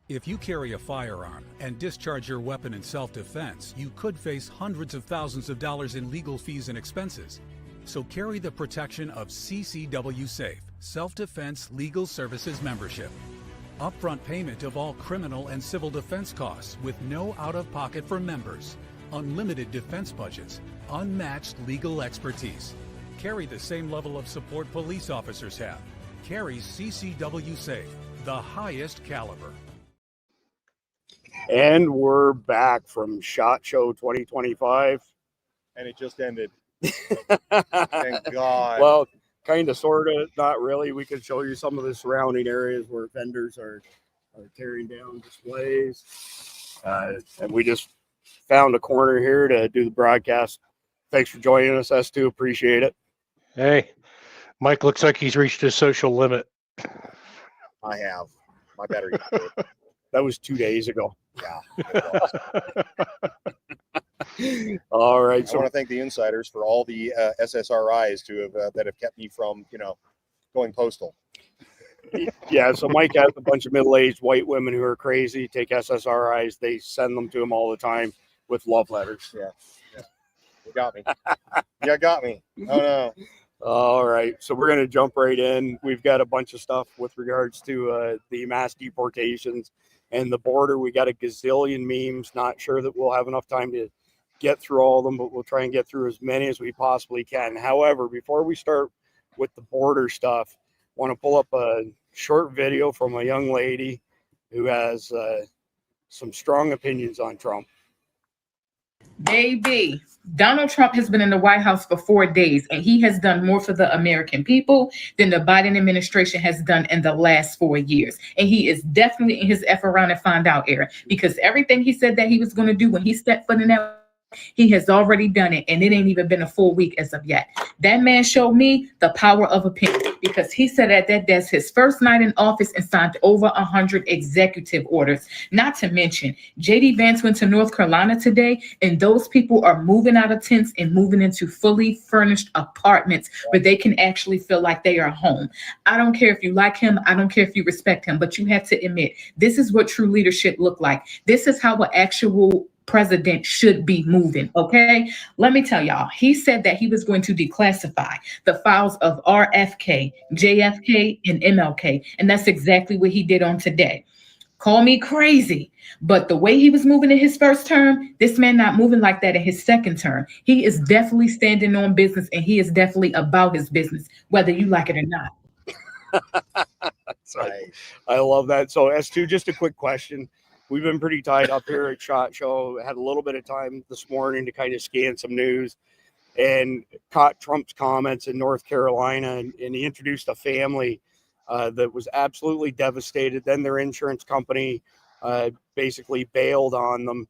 If you carry a firearm and discharge your weapon in self-defense, you could face hundreds of thousands of dollars in legal fees and expenses. So carry the protection of CCW Safe, Self-Defense Legal Services membership. Upfront payment of all criminal and civil defense costs with no out-of-pocket for members. Unlimited defense budgets, unmatched legal expertise. Carry the same level of support police officers have. Carry CCW Safe, the highest caliber. And we're back from SHOT Show 2025. And it just ended. Thank God. Well, kind of, sort of, not really. We could show you some of the surrounding areas where vendors are tearing down displays. And we just found a corner here to do the broadcast. Thanks for joining us, S2. Appreciate it. Hey, Mike looks like he's reached his social limit. I have. My battery. That was 2 days ago. Yeah. All right. I want to thank the insiders for all the SSRIs that have kept me from, going postal. Yeah. So Mike has a bunch of middle-aged white women who are crazy, take SSRIs. They send them to him all the time with love letters. Yeah. You got me. You got me. Oh, no. All right. So we're going to jump right in. We've got a bunch of stuff with regards to the mass deportations and the border. We got a gazillion memes. Not sure that we'll have enough time to get through all of them, but we'll try and get through as many as we possibly can. However, before we start with the border stuff, I want to pull up a short video from a young lady who has some strong opinions on Trump. Baby, Donald Trump has been in the White House for 4 days, and he has done more for the American people than the Biden administration has done in the last 4 years. And he is definitely in his F around and find out era, because everything he said that he was going to do when he stepped foot in that, he has already done it, and it ain't even been a full week as of yet. That man showed me the power of opinion, because he said that that's his first night in office and signed over 100 executive orders. Not to mention, J.D. Vance went to North Carolina today, and those people are moving out of tents and moving into fully furnished apartments where they can actually feel like they are home. I don't care if you like him. I don't care if you respect him, but you have to admit, this is what true leadership look like. This is how an actual president should be moving. Okay, let me tell y'all, he said that he was going to declassify the files of RFK, JFK, and MLK, and that's exactly what he did on today. Call me crazy, but the way he was moving in his first term, this man not moving like that in his second term. He is definitely standing on business, and he is definitely about his business, whether you like it or not. I love that. So S2, just a quick question. We've been pretty tied up here at SHOT Show. Had a little bit of time this morning to kind of scan some news and caught Trump's comments in North Carolina. And he introduced a family that was absolutely devastated. Then their insurance company basically bailed on them.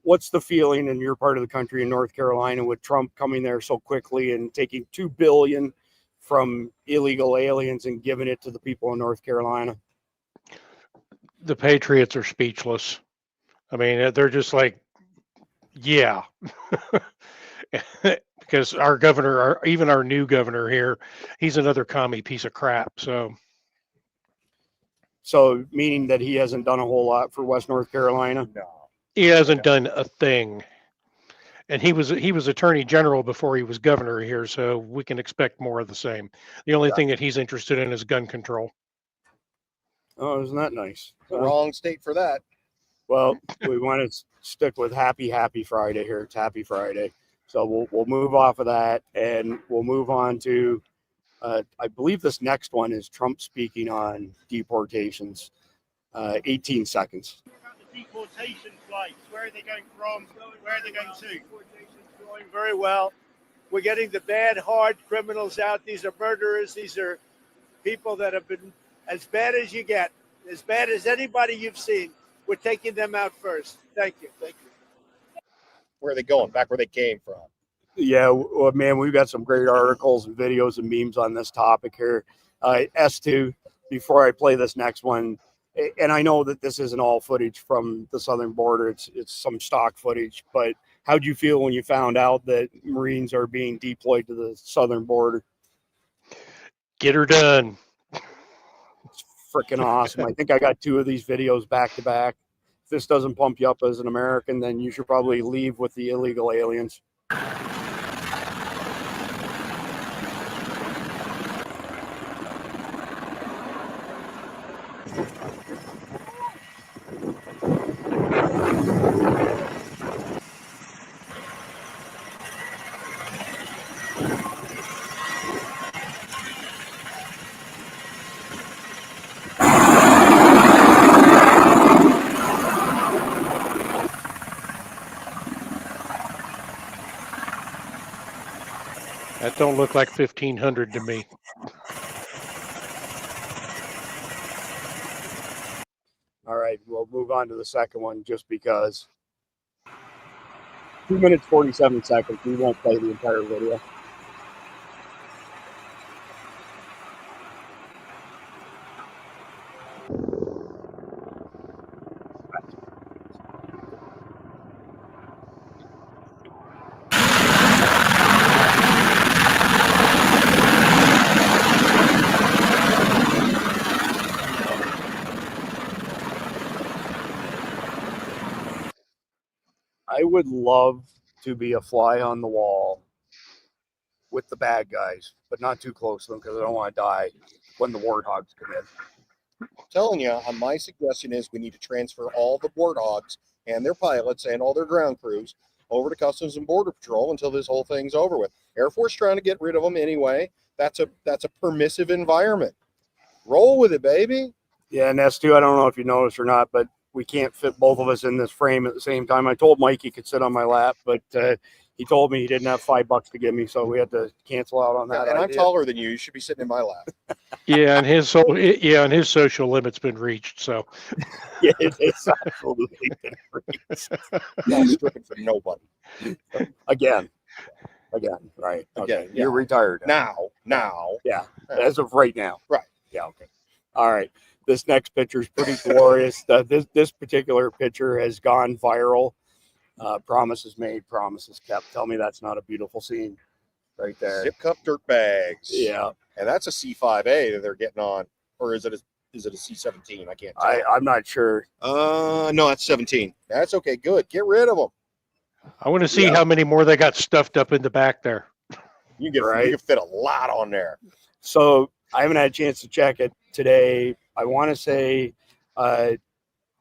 What's the feeling in your part of the country in North Carolina with Trump coming there so quickly and taking $2 billion from illegal aliens and giving it to the people in North Carolina? The Patriots are speechless. I mean, they're just like, yeah. Because our governor, even our new governor here, he's another commie piece of crap. So meaning that he hasn't done a whole lot for West North Carolina? No. He hasn't done a thing. And he was attorney general before he was governor here, so we can expect more of the same. The only thing that he's interested in is gun control. Oh, isn't that nice? The wrong state for that. Well, we want to stick with happy Friday here. It's Happy Friday. So we'll move off of that, and we'll move on to, I believe this next one is Trump speaking on deportations. 18 seconds. The deportation flights, where are they going from? Where are they going to? Going very well. We're getting the bad, hard criminals out. These are murderers. These are people that have been as bad as you get, as bad as anybody you've seen. We're taking them out first. Thank you. Thank you. Where are they going? Back where they came from. Yeah, well, man, we've got some great articles and videos and memes on this topic here. S2, before I play this next one, and I know that this isn't all footage from the southern border, it's some stock footage, but how'd you feel when you found out that Marines are being deployed to the southern border? Get her done. freaking awesome. I think I got 2 of these videos back to back. If this doesn't pump you up as an American, then you should probably leave with the illegal aliens. That don't look like 1500 to me. All right, we'll move on to the second one just because. 2 minutes, 47 seconds. We won't play the entire video. I would love to be a fly on the wall with the bad guys, but not too close to them because I don't want to die when the warthogs come in. I'm telling you, my suggestion is we need to transfer all the warthogs and their pilots and all their ground crews over to Customs and Border Patrol until this whole thing's over with. Air Force trying to get rid of them anyway. That's a permissive environment. Roll with it, baby. Yeah, and S2, I don't know if you noticed or not, but we can't fit both of us in this frame at the same time. I told Mike he could sit on my lap, but he told me he didn't have $5 to give me, so we had to cancel out on that. And I'm idea. taller than you. You should be sitting in my lap. Yeah, and his social limit's been reached. So Yeah, it's absolutely been reached. Not stripping for nobody. Again, right? Okay. Again, yeah. You're retired Now. Yeah, as of right now. Right. Yeah. Okay. All right. This next picture is pretty glorious. This particular picture has gone viral. Promises made, promises kept. Tell me that's not a beautiful scene right there. Zip cup dirt bags. Yeah. And that's a C5A that they're getting on. Or is it a C17? I can't tell. I'm not sure. No, that's 17. That's okay. Good. Get rid of them. I want to see how many more they got stuffed up in the back there. You can fit a lot on there. So I haven't had a chance to check it today. I want to say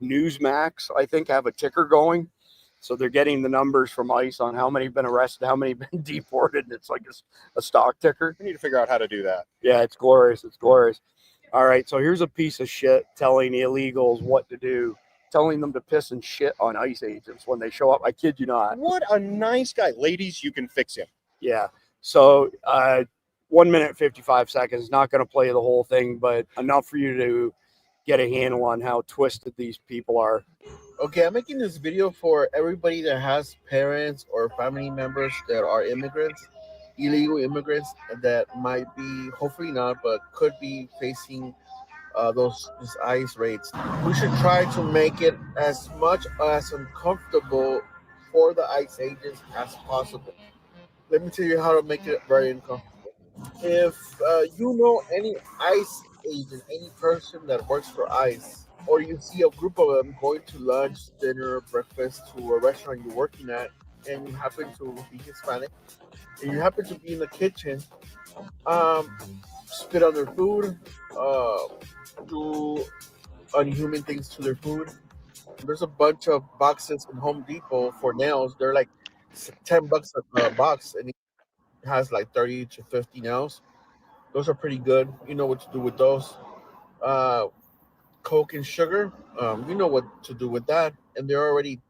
Newsmax, I think, have a ticker going. So they're getting the numbers from ICE on how many have been arrested, how many have been deported. It's like a stock ticker. We need to figure out how to do that. Yeah, it's glorious. It's glorious. All right, so here's a piece of shit telling illegals what to do, telling them to piss and shit on ICE agents when they show up. I kid you not. What a nice guy. Ladies, you can fix him. Yeah. So 1 minute, 55 seconds. Not going to play the whole thing, but enough for you to get a handle on how twisted these people are. Okay, I'm making this video for everybody that has parents or family members that are immigrants, illegal immigrants that might be, hopefully not, but could be facing those ICE raids. We should try to make it as much as uncomfortable for the ICE agents as possible. Let me tell you how to make it very uncomfortable. If you know any ICE agent, any person that works for ICE, or you see a group of them going to lunch, dinner, breakfast to a restaurant you're working at, and you happen to be Hispanic, and you happen to be in the kitchen, spit on their food, do unhuman things to their food. There's a bunch of boxes in Home Depot for nails. They're like $10 a box, and it has like 30 to 50 nails. Those are pretty good. You know what to do with those. Coke and sugar, you know what to do with that. And they're already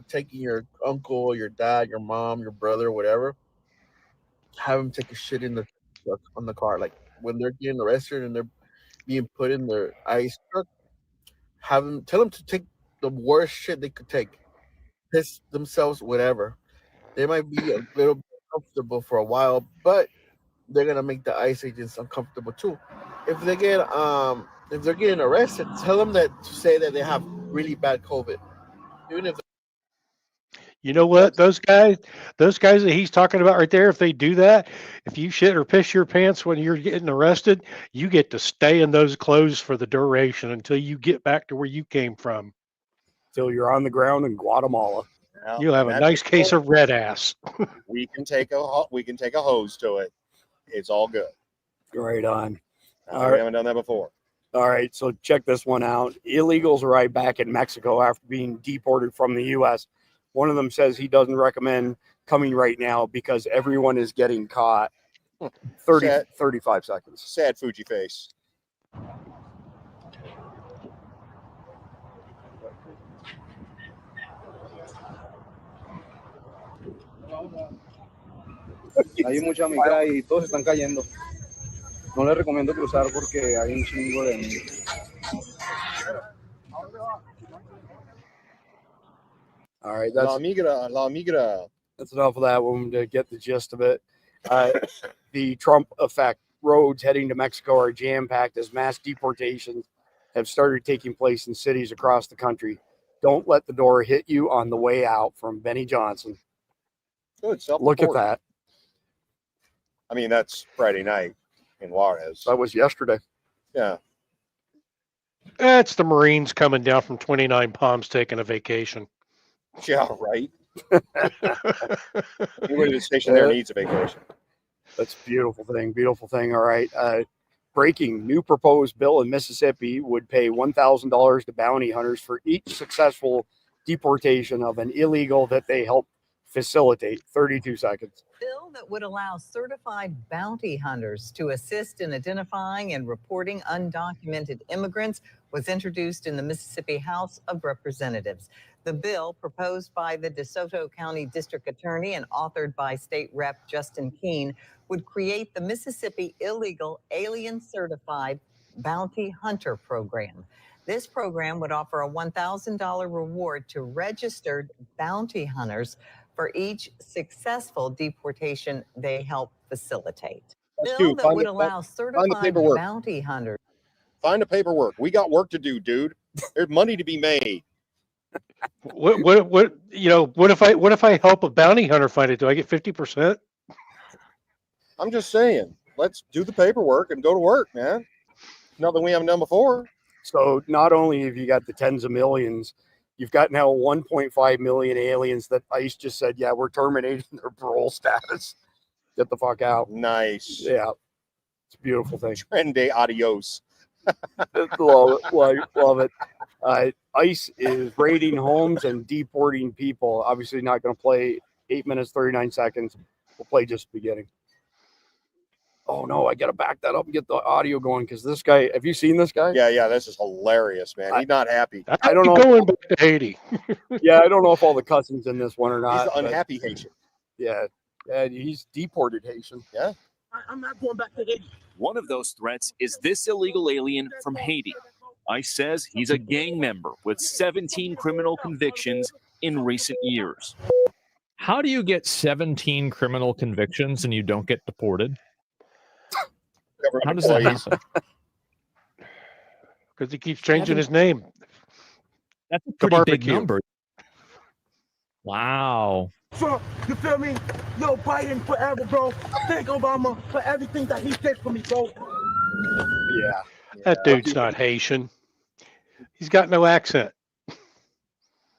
taking your uncle, your dad, your mom, your brother, whatever, have them take a shit on the car. Like when they're getting arrested and they're being put in their ICE truck, tell them to take the worst shit they could take, piss themselves, whatever. They might be a little bit comfortable for a while, but they're gonna make the ICE agents uncomfortable too. If they're getting arrested, tell them to say that they have really bad COVID. Even if You know what? Those guys that he's talking about right there, if they do that, if you shit or piss your pants when you're getting arrested, you get to stay in those clothes for the duration until you get back to where you came from. Till you're on the ground in Guatemala. Now, You'll have and a that's nice case of red ass. we can take a hose to it. It's all good. Right on. We haven't done that before. All right, so check this one out. Illegals arrive back in Mexico after being deported from the U.S. One of them says he doesn't recommend coming right now because everyone is getting caught. 35 seconds. Sad Fuji face. Hay mucha migra y todos están cayendo. No les recomiendo cruzar porque hay un chingo de... All right, La migra. That's enough of that one to get the gist of it. The Trump effect. Roads heading to Mexico are jam-packed as mass deportations have started taking place in cities across the country. Don't let the door hit you on the way out, from Benny Johnson. Good. Look at that. I mean, that's Friday night in Juarez. That was yesterday. Yeah. That's the Marines coming down from 29 Palms taking a vacation. Yeah, right. Anybody that's stationed there needs a vacation. That's a beautiful thing. Beautiful thing. All right. Breaking new proposed bill in Mississippi would pay $1,000 to bounty hunters for each successful deportation of an illegal that they help facilitate. 32 seconds. Bill that would allow certified bounty hunters to assist in identifying and reporting undocumented immigrants was introduced in the Mississippi House of Representatives. The bill, proposed by the DeSoto County District Attorney and authored by State Rep. Justin Keene, would create the Mississippi Illegal Alien Certified Bounty Hunter Program. This program would offer a $1,000 reward to registered bounty hunters for each successful deportation they help facilitate. Bill that would allow certified bounty hunters. Find the paperwork. We got work to do, dude. There's money to be made. What if I help a bounty hunter find it? Do I get 50%? I'm just saying, let's do the paperwork and go to work, man. Nothing we haven't done before. So not only have you got the tens of millions, you've got now 1.5 million aliens that ICE just said, yeah, we're terminating their parole status. Get the fuck out. Nice. Yeah. It's a beautiful thing. Trende adios. Love it. ICE is raiding homes and deporting people. Obviously not going to play 8 minutes, 39 seconds. We'll play just the beginning. Oh, no, I got to back that up and get the audio going because this guy, have you seen this guy? Yeah, this is hilarious, man. He's not happy. I don't know. Going back to Haiti. Yeah, I don't know if all the cussing's in this one or not. He's an unhappy Haitian. Yeah, he's deported Haitian. Yeah. I'm not going back to Haiti. One of those threats is this illegal alien from Haiti. ICE says he's a gang member with 17 criminal convictions in recent years. How do you get 17 criminal convictions and you don't get deported? How does that happen? Because he keeps changing his name. That's a pretty big number. Wow. Trump, you feel me? Yo, Biden forever, bro. Thank Obama for everything that he did for me, bro. Yeah. That dude's not Haitian. He's got no accent.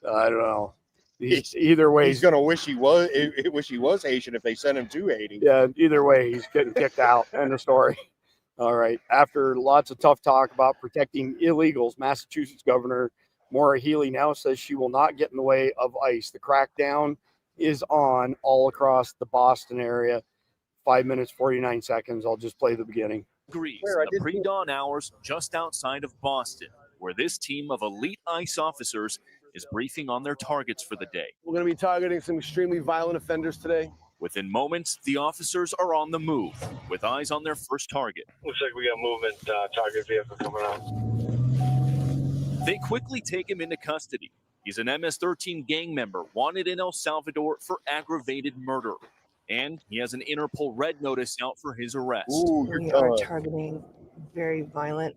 I don't know. Either way, he's gonna wish he was Haitian if they sent him to Haiti. Yeah, either way, he's getting kicked out. End of story. All right. After lots of tough talk about protecting illegals, Massachusetts Governor Maura Healey now says she will not get in the way of ICE. The crackdown is on all across the Boston area. 5 minutes, 49 seconds. I'll just play the beginning. Degrees in the pre-dawn hours just outside of Boston, where this team of elite ICE officers is briefing on their targets for the day. We're going to be targeting some extremely violent offenders today. Within moments, the officers are on the move, with eyes on their first target. Looks like we got movement, target vehicle coming out. They quickly take him into custody. He's an MS-13 gang member wanted in El Salvador for aggravated murder. And he has an Interpol red notice out for his arrest. We are targeting very violent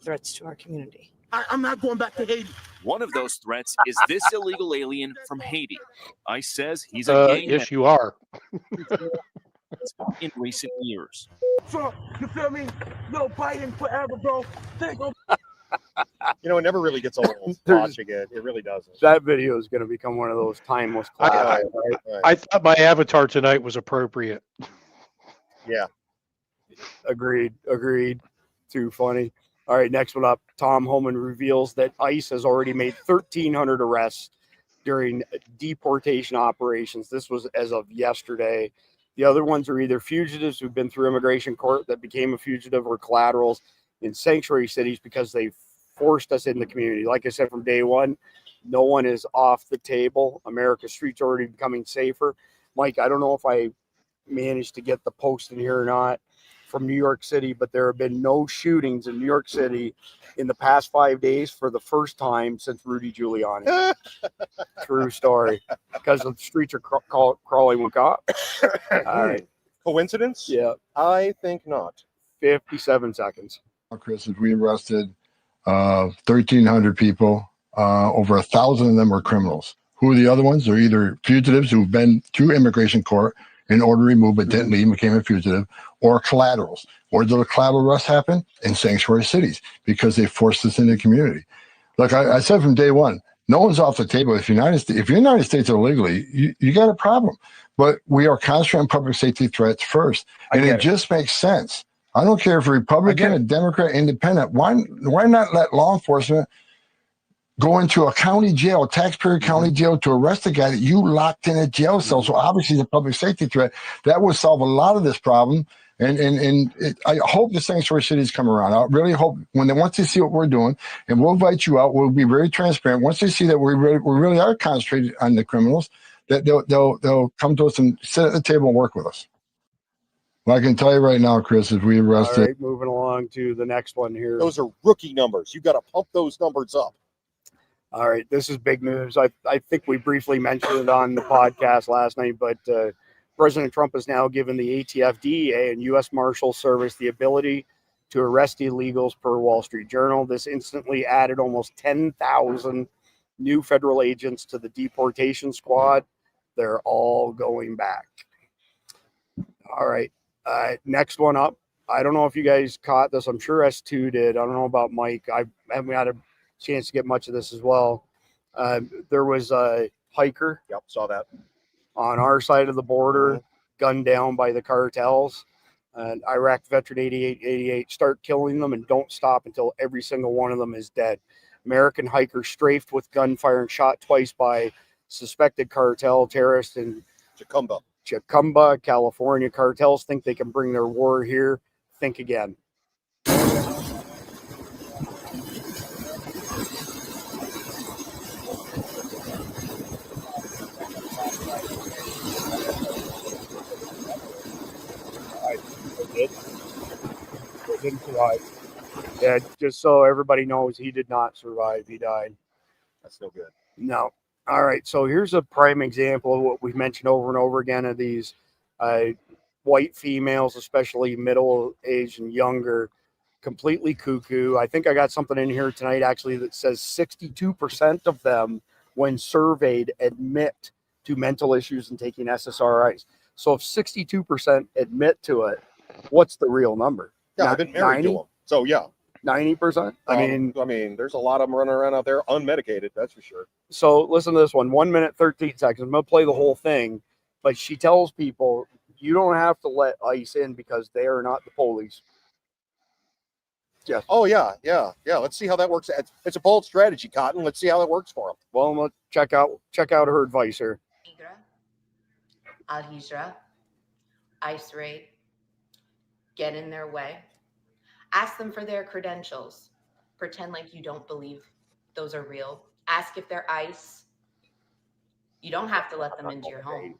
threats to our community. I'm not going back to Haiti. One of those threats is this illegal alien from Haiti. ICE says he's a gang member. Yes, you are. In recent years. Trump, you feel me? Yo, Biden forever, bro. Think of It never really gets old watching it. It really doesn't. That video is going to become one of those timeless classics. I thought my avatar tonight was appropriate. Yeah. Agreed. Too funny. All right, next one up. Tom Homan reveals that ICE has already made 1,300 arrests during deportation operations. This was as of yesterday. The other ones are either fugitives who've been through immigration court that became a fugitive or collaterals in sanctuary cities because they forced us in the community. Like I said, from day one, no one is off the table. America's streets are already becoming safer. Mike, I don't know if I managed to get the post in here or not from New York City, but there have been no shootings in New York City in the past 5 days for the first time since Rudy Giuliani. True story. Because the streets are crawling with cops. Coincidence? Yeah. I think not. 57 seconds. Chris, we arrested 1,300 people. Over 1,000 of them were criminals. Who are the other ones? They're either fugitives who've been through immigration court in order to remove but didn't leave and became a fugitive, or collaterals. Where did the collateral arrest happen? In sanctuary cities, because they forced us into the community. Look, I said from day one, no one's off the table. If you're United States illegally, you got a problem. But we are concentrating on public safety threats first. And it just makes sense. I don't care if a Republican, a Democrat, Independent. Why not let law enforcement go into a county jail, a taxpayer county jail, to arrest a guy that you locked in a jail cell? So obviously it's a public safety threat. That would solve a lot of this problem. And I hope the sanctuary cities come around. I really hope once they see what we're doing, and we'll invite you out, we'll be very transparent. Once they see that we really are concentrated on the criminals, that they'll come to us and sit at the table and work with us. Well, I can tell you right now, Chris, if we arrested. All right, moving along to the next one here. Those are rookie numbers. You got to pump those numbers up. All right, this is big news. I think we briefly mentioned it on the podcast last night, but President Trump has now given the ATF, DEA, and U.S. Marshal Service the ability to arrest illegals per Wall Street Journal. This instantly added almost 10,000 new federal agents to the deportation squad. They're all going back. All right, next one up. I don't know if you guys caught this. I'm sure S2 did. I don't know about Mike. I haven't had a chance to get much of this as well. There was a hiker. Yep, saw that. On our side of the border, gunned down by the cartels. Iraq veteran 8888, start killing them and don't stop until every single one of them is dead. American hiker strafed with gunfire and shot twice by suspected cartel terrorists in Chicumba, California. Cartels think they can bring their war here. Think again. Didn't survive. Yeah, just so everybody knows, he did not survive. He died. That's no good. No. All right. So here's a prime example of what we've mentioned over and over again of these white females, especially middle-aged and younger, completely cuckoo. I think I got something in here tonight actually that says 62% of them, when surveyed, admit to mental issues and taking SSRIs. So if 62% admit to it, what's the real number? Yeah, I've been married to them. So yeah. 90%? I mean, there's a lot of them running around out there unmedicated, that's for sure. So listen to this one, 1 minute, 13 seconds. I'm going to play the whole thing, but she tells people, you don't have to let ICE in because they are not the police. Yes. Oh, yeah. Let's see how that works. It's a bold strategy, Cotton. Let's see how that works for them. Well, let's check out her advice here. Al-Hijra, ICE raid, get in their way. Ask them for their credentials. Pretend like you don't believe those are real. Ask if they're ICE. You don't have to let them into your home.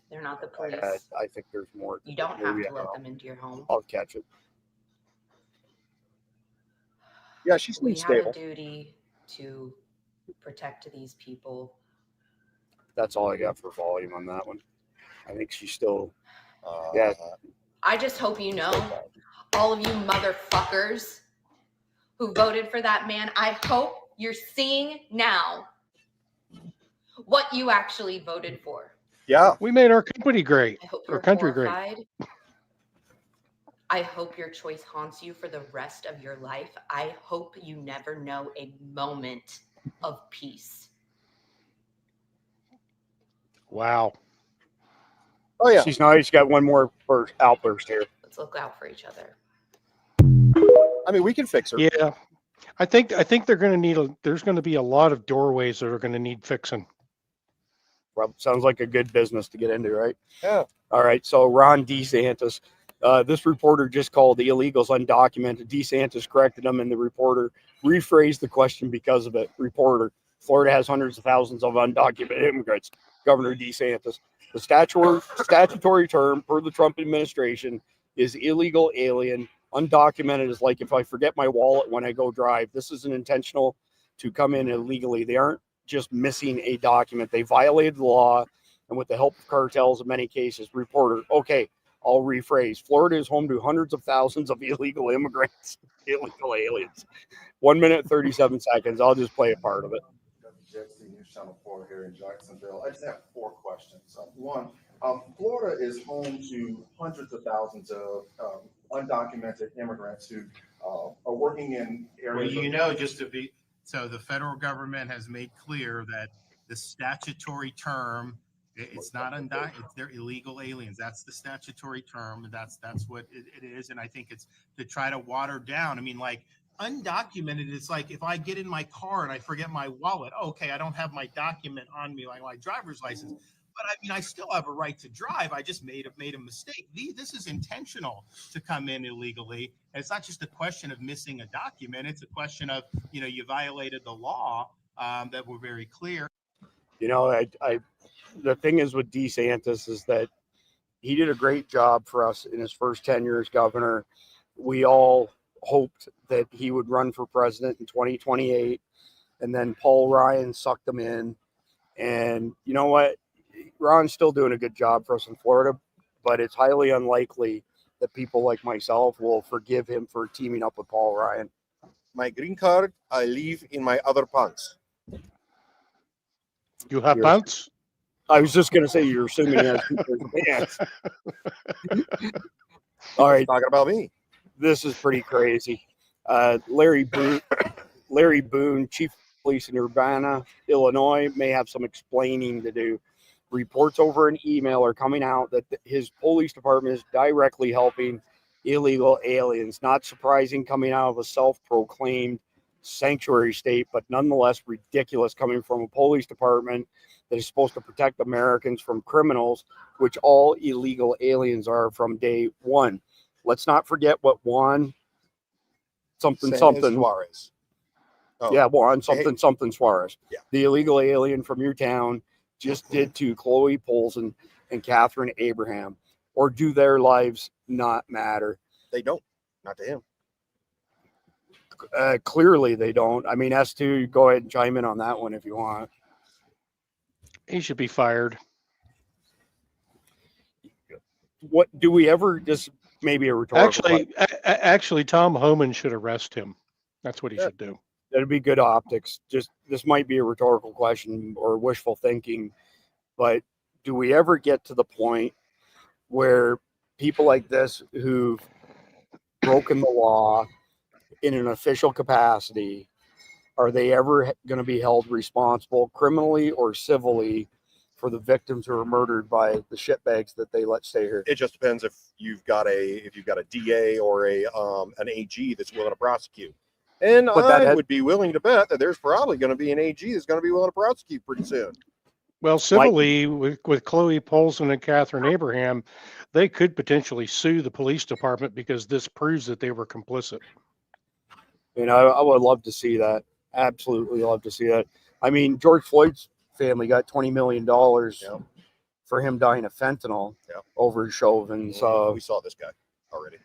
They're not the police. I think there's more. You don't have to let them into your home. I'll catch it. Yeah, she's We stable. have a duty to protect these people. That's all I got for volume on that one. I think she's still. Yeah. I just hope you know, all of you motherfuckers who voted for that man, I hope you're seeing now what you actually voted for. Yeah. We made our company great. I hope Our you're country great. horrified. I hope your choice haunts you for the rest of your life. I hope you never know a moment of peace. Wow. Oh yeah. She's nice. Got one more outburst here. Let's look out for each other. I mean, we can fix her. Yeah. I think they're going to need there's going to be a lot of doorways that are going to need fixing. Well, sounds like a good business to get into, right? Yeah. All right. So Ron DeSantis, this reporter just called the illegals undocumented. DeSantis corrected him, and the reporter rephrased the question because of it. Reporter: Florida has hundreds of thousands of undocumented immigrants. Governor DeSantis: the statutory term per the Trump administration is illegal alien. Undocumented is like if I forget my wallet when I go drive. This isn't intentional to come in illegally. They aren't just missing a document. They violated the law, and with the help of cartels in many cases. Reporter: okay, I'll rephrase. Florida is home to hundreds of thousands of illegal immigrants, illegal aliens. 1 minute, 37 seconds. I'll just play a part of it. News Channel 4 here in Jacksonville. I just have 4 questions. One, Florida is home to hundreds of thousands of undocumented immigrants who are working in areas. Well, you know, just to be so, the federal government has made clear that the statutory term, it's not undocumented, they're illegal aliens. That's the statutory term. That's what it is. And I think it's to try to water down. I mean, like, undocumented, it's like if I get in my car and I forget my wallet, okay, I don't have my document on me, like my driver's license, but I mean, I still have a right to drive. I just made a mistake. This is intentional to come in illegally. And it's not just a question of missing a document. It's a question of, you know, you violated the law that were very clear. You know, the thing is with DeSantis is that he did a great job for us in his first tenure as governor. We all hoped that he would run for president in 2028, and then Paul Ryan sucked him in. And you know what? Ron's still doing a good job for us in Florida, but it's highly unlikely that people like myself will forgive him for teaming up with Paul Ryan. My green card, I leave in my other pants. You have pants? I was just going to say, you're assuming he has pants. All right. Talking about me. This is pretty crazy. Larry Boone, chief of police in Urbana, Illinois, may have some explaining to do. Reports over an email are coming out that his police department is directly helping illegal aliens. Not surprising coming out of a self-proclaimed sanctuary state, but nonetheless ridiculous coming from a police department that is supposed to protect Americans from criminals, which all illegal aliens are from day one. Let's not forget what Juan something Suarez. Oh. Yeah, Juan something Suarez. Yeah. The illegal alien from your town just did to Chloe Polson and Catherine Abraham. Or do their lives not matter? They don't. Not to him. Clearly they don't. I mean, S2, go ahead and chime in on that one if you want. He should be fired. What do we ever just maybe a rhetorical Actually, Tom Homan should arrest him. That's what he should do. That'd be good optics. Just this might be a rhetorical question or wishful thinking, but do we ever get to the point where people like this who've broken the law in an official capacity, are they ever going to be held responsible criminally or civilly for the victims who are murdered by the shitbags that they let stay here? It just depends if you've got a DA or an AG that's willing to prosecute. And I would be willing to bet that there's probably going to be an AG that's going to be willing to prosecute pretty soon. Well, civilly, with Chloe Polson and Catherine Abraham, they could potentially sue the police department because this proves that they were complicit. You know, I would love to see that. Absolutely love to see that. I mean, George Floyd's family got $20 million for him dying of fentanyl over Chauvin. So we saw this guy already.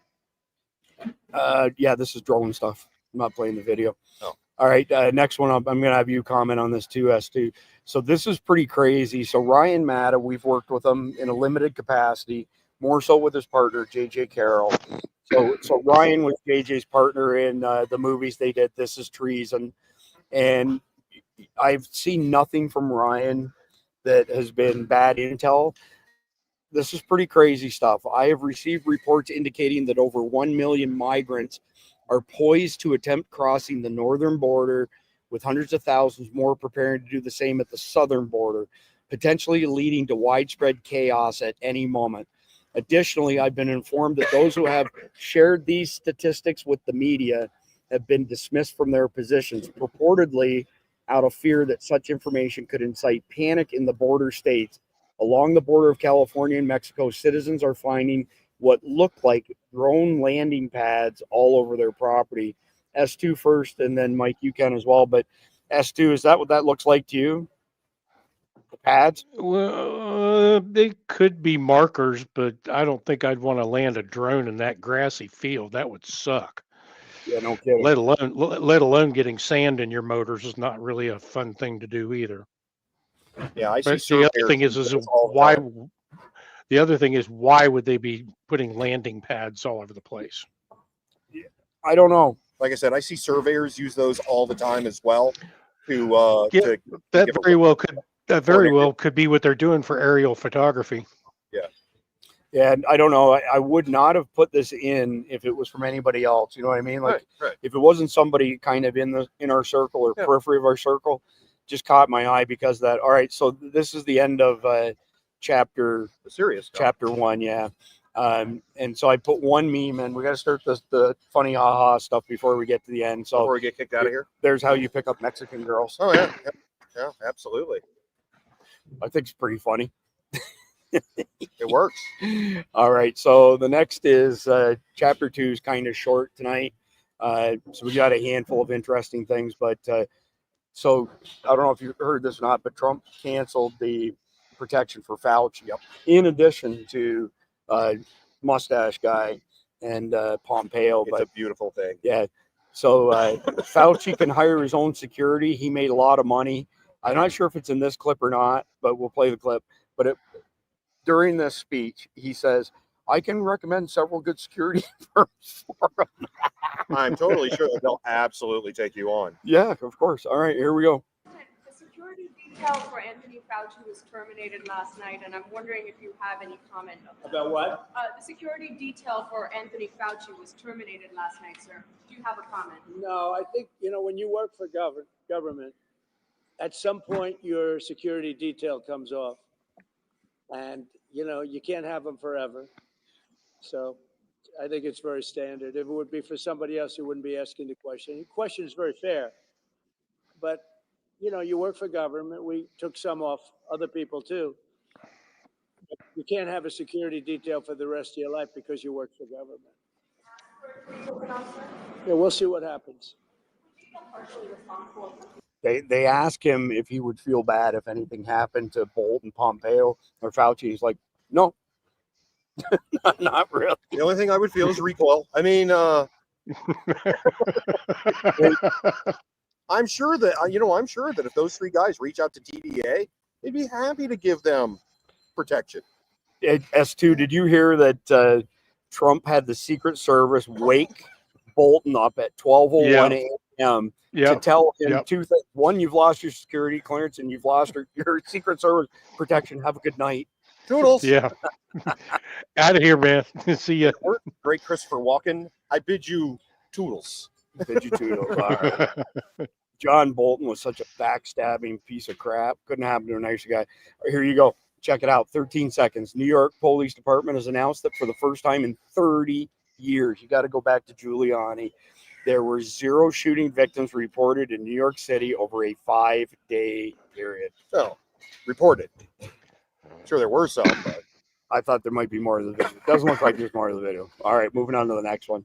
Yeah, this is drone stuff. I'm not playing the video. Oh. All right, next one up. I'm going to have you comment on this too, S2. So this is pretty crazy. So Ryan Matta, we've worked with him in a limited capacity, more so with his partner, JJ Carroll. So Ryan was JJ's partner in the movies they did. This is Treason, and I've seen nothing from Ryan that has been bad intel. This is pretty crazy stuff. I have received reports indicating that over 1 million migrants are poised to attempt crossing the northern border, with hundreds of thousands more preparing to do the same at the southern border, potentially leading to widespread chaos at any moment. Additionally, I've been informed that those who have shared these statistics with the media have been dismissed from their positions, purportedly out of fear that such information could incite panic in the border states. Along the border of California and Mexico, citizens are finding what look like drone landing pads all over their property. S2 first, and then Mike, you can as well. But S2, is that what that looks like to you? The pads? Well, they could be markers, but I don't think I'd want to land a drone in that grassy field. That would suck. Yeah, no kidding. Let alone getting sand in your motors is not really a fun thing to do either. Yeah, I see. But the other thing is why? The other thing is, why would they be putting landing pads all over the place? I don't know. Like I said, I see surveyors use those all the time as well. That very well could be what they're doing for aerial photography. Yeah. Yeah, and I don't know. I would not have put this in if it was from anybody else. You know what I mean? Like, right. If it wasn't somebody kind of in our circle or periphery of our circle, just caught my eye because that. All right, so this is the end of chapter 1. Yeah. And so I put one meme, and we got to start the funny haha stuff before we get to the end. So before we get kicked out of here, there's how you pick up Mexican girls. Oh yeah, absolutely. I think it's pretty funny. It works. All right, so the next is chapter 2 is kind of short tonight. So we got a handful of interesting things, but so I don't know if you heard this or not, but Trump canceled the protection for Fauci. Yep. In addition to mustache guy and Pompeo. It's a beautiful thing. Yeah. So Fauci can hire his own security. He made a lot of money. I'm not sure if it's in this clip or not, but we'll play the clip. But during this speech, he says, I can recommend several good security firms for him. I'm totally sure that they'll absolutely take you on. Yeah, of course. All right, here we go. The security detail for Anthony Fauci was terminated last night, and I'm wondering if you have any comment on that. About what? The security detail for Anthony Fauci was terminated last night, sir. Do you have a comment? No, I think, when you work for government, at some point your security detail comes off. And, you can't have them forever. So I think it's very standard. If it would be for somebody else, you wouldn't be asking the question. The question is very fair. But, you work for government. We took some off other people too. But you can't have a security detail for the rest of your life because you work for government. Yeah, we'll see what happens. They ask him if he would feel bad if anything happened to Bolton, Pompeo, or Fauci. He's like, no, not really. The only thing I would feel is recoil. I mean, I'm sure that if those three guys reach out to TVA, they'd be happy to give them protection. S2, did you hear that Trump had the Secret Service wake Bolton up at 12:01 a.m. to tell him two things? One, you've lost your security clearance and you've lost your Secret Service protection. Have a good night. Toodles. Yeah. Out of here, man. See ya. Great Christopher Walken. I bid you toodles. Bid you toodles. All right. John Bolton was such a backstabbing piece of crap. Couldn't happen to a nicer guy. Here you go. Check it out. 13 seconds. New York Police Department has announced that for the first time in 30 years, you got to go back to Giuliani, there were 0 shooting victims reported in New York City over a 5-day period. Oh, reported. Sure, there were some, but I thought there might be more of the video. It doesn't look like there's more of the video. All right, moving on to the next one.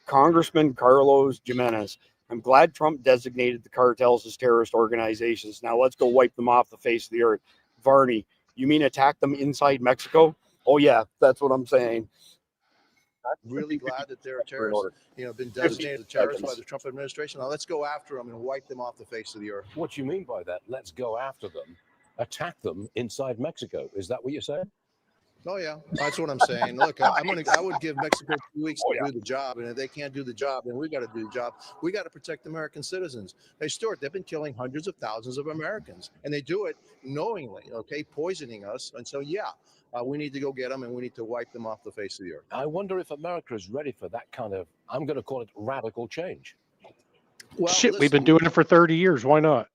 Congressman Carlos Jimenez. I'm glad Trump designated the cartels as terrorist organizations. Now let's go wipe them off the face of the earth. Varney, you mean attack them inside Mexico? Oh, yeah, that's what I'm saying. I'm really glad that they're terrorists, been designated as terrorists by the Trump administration. Now let's go after them and wipe them off the face of the earth. What do you mean by that? Let's go after them, attack them inside Mexico. Is that what you're saying? Oh yeah, that's what I'm saying. Look, I would give Mexico 2 weeks to do the job, and if they can't do the job, then we got to do the job. We got to protect American citizens. Hey, Stuart, they've been killing hundreds of thousands of Americans, and they do it knowingly, okay, poisoning us. And so, we need to go get them, and we need to wipe them off the face of the earth. I wonder if America is ready for that kind of, I'm going to call it radical change. Well, Shit, we've been doing it for 30 years. Why not?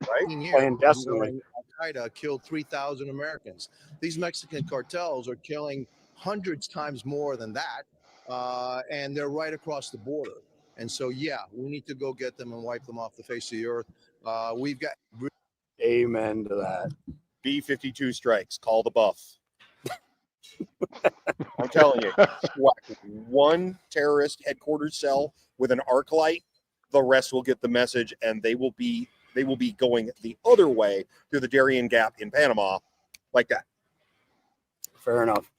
Right? Clandestinely. Al-Qaeda killed 3,000 Americans. These Mexican cartels are killing hundreds times more than that, and they're right across the border. And so, we need to go get them and wipe them off the face of the earth. We've got... Amen to that. B-52 strikes. Call the buff. I'm telling you, one terrorist headquarters cell with an arc light, the rest will get the message, and they will be going the other way through the Darien Gap in Panama, like that. Fair enough.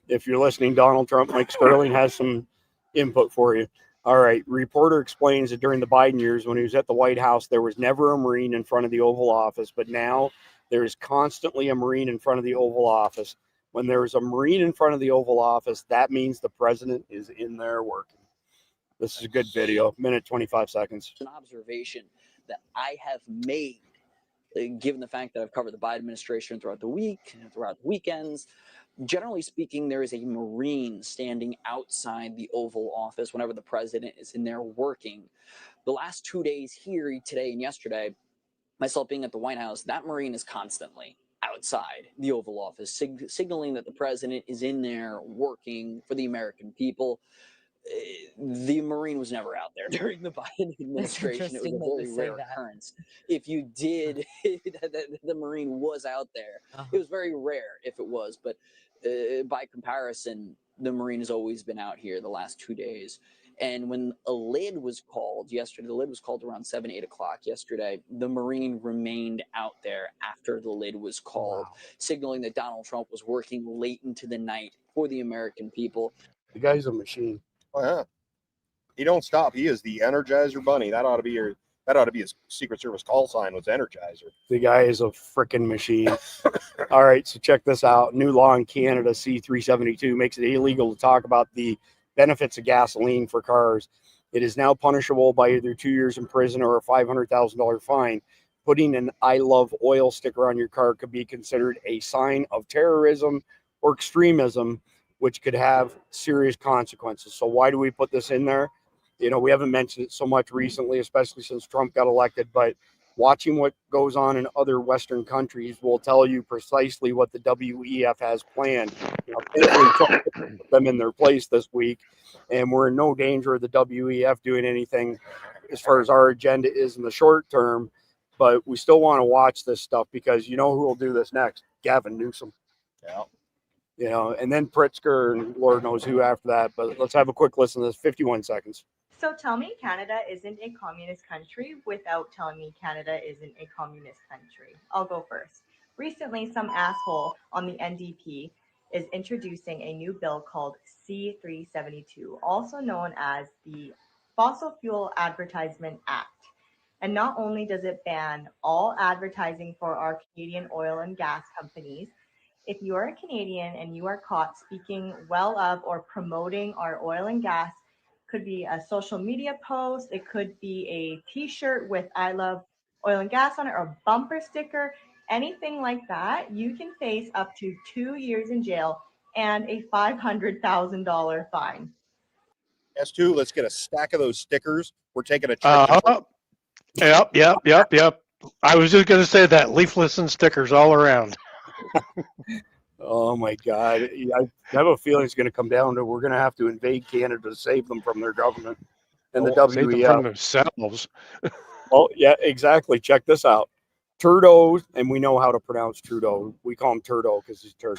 If you're listening, Donald Trump, Mike Sterling has some input for you. All right. Reporter explains that during the Biden years, when he was at the White House, there was never a Marine in front of the Oval Office, but now there is constantly a Marine in front of the Oval Office. When there is a Marine in front of the Oval Office, that means the president is in there working. This is a good video, minute 25 seconds. An observation that I have made, given the fact that I've covered the Biden administration throughout the week, throughout the weekends. Generally speaking, there is a Marine standing outside the Oval Office whenever the president is in there working. The last 2 days here, today and yesterday, myself being at the White House, that Marine is constantly outside the Oval Office, signaling that the president is in there working for the American people. The Marine was never out there during the Biden administration. It was a very rare occurrence. If you did, the Marine was out there. It was very rare if it was, but by comparison, the Marine has always been out here the last 2 days. And when a lid was called yesterday, the lid was called around 7, 8 o'clock yesterday. The Marine remained out there after the lid was called, signaling that Donald Trump was working late into the night for the American people. The guy's a machine. Oh, yeah. He don't stop. He is the Energizer Bunny. That ought to be his Secret Service call sign was Energizer. The guy is a freaking machine. All right, so check this out. New law in Canada, C372, makes it illegal to talk about the benefits of gasoline for cars. It is now punishable by either 2 years in prison or a $500,000 fine. Putting an I love oil sticker on your car could be considered a sign of terrorism or extremism, which could have serious consequences. So why do we put this in there? You know, we haven't mentioned it so much recently, especially since Trump got elected, but watching what goes on in other Western countries will tell you precisely what the WEF has planned. You know, thankfully, Trump put them in their place this week, and we're in no danger of the WEF doing anything as far as our agenda is in the short term, but we still want to watch this stuff because you know who will do this next? Gavin Newsom. Yeah. You know, and then Pritzker and Lord knows who after that. But let's have a quick listen to this, 51 seconds. So tell me Canada isn't a communist country without telling me Canada isn't a communist country. I'll go first. Recently, some asshole on the NDP is introducing a new bill called C372, also known as the Fossil Fuel Advertisement Act. And not only does it ban all advertising for our Canadian oil and gas companies, if you are a Canadian and you are caught speaking well of or promoting our oil and gas, could be a social media post, it could be a t-shirt with I love oil and gas on it, or a bumper sticker, anything like that, you can face up to 2 years in jail and a $500,000 fine. S2, let's get a stack of those stickers. We're taking a trip. Yep. I was just going to say that, leaflets and stickers all around. Oh my God. I have a feeling it's going to come down to we're going to have to invade Canada to save them from their government and the WEF. Save them from themselves. Well, yeah, exactly. Check this out. Trudeau, and we know how to pronounce Trudeau. We call him Turdo because he's Turd.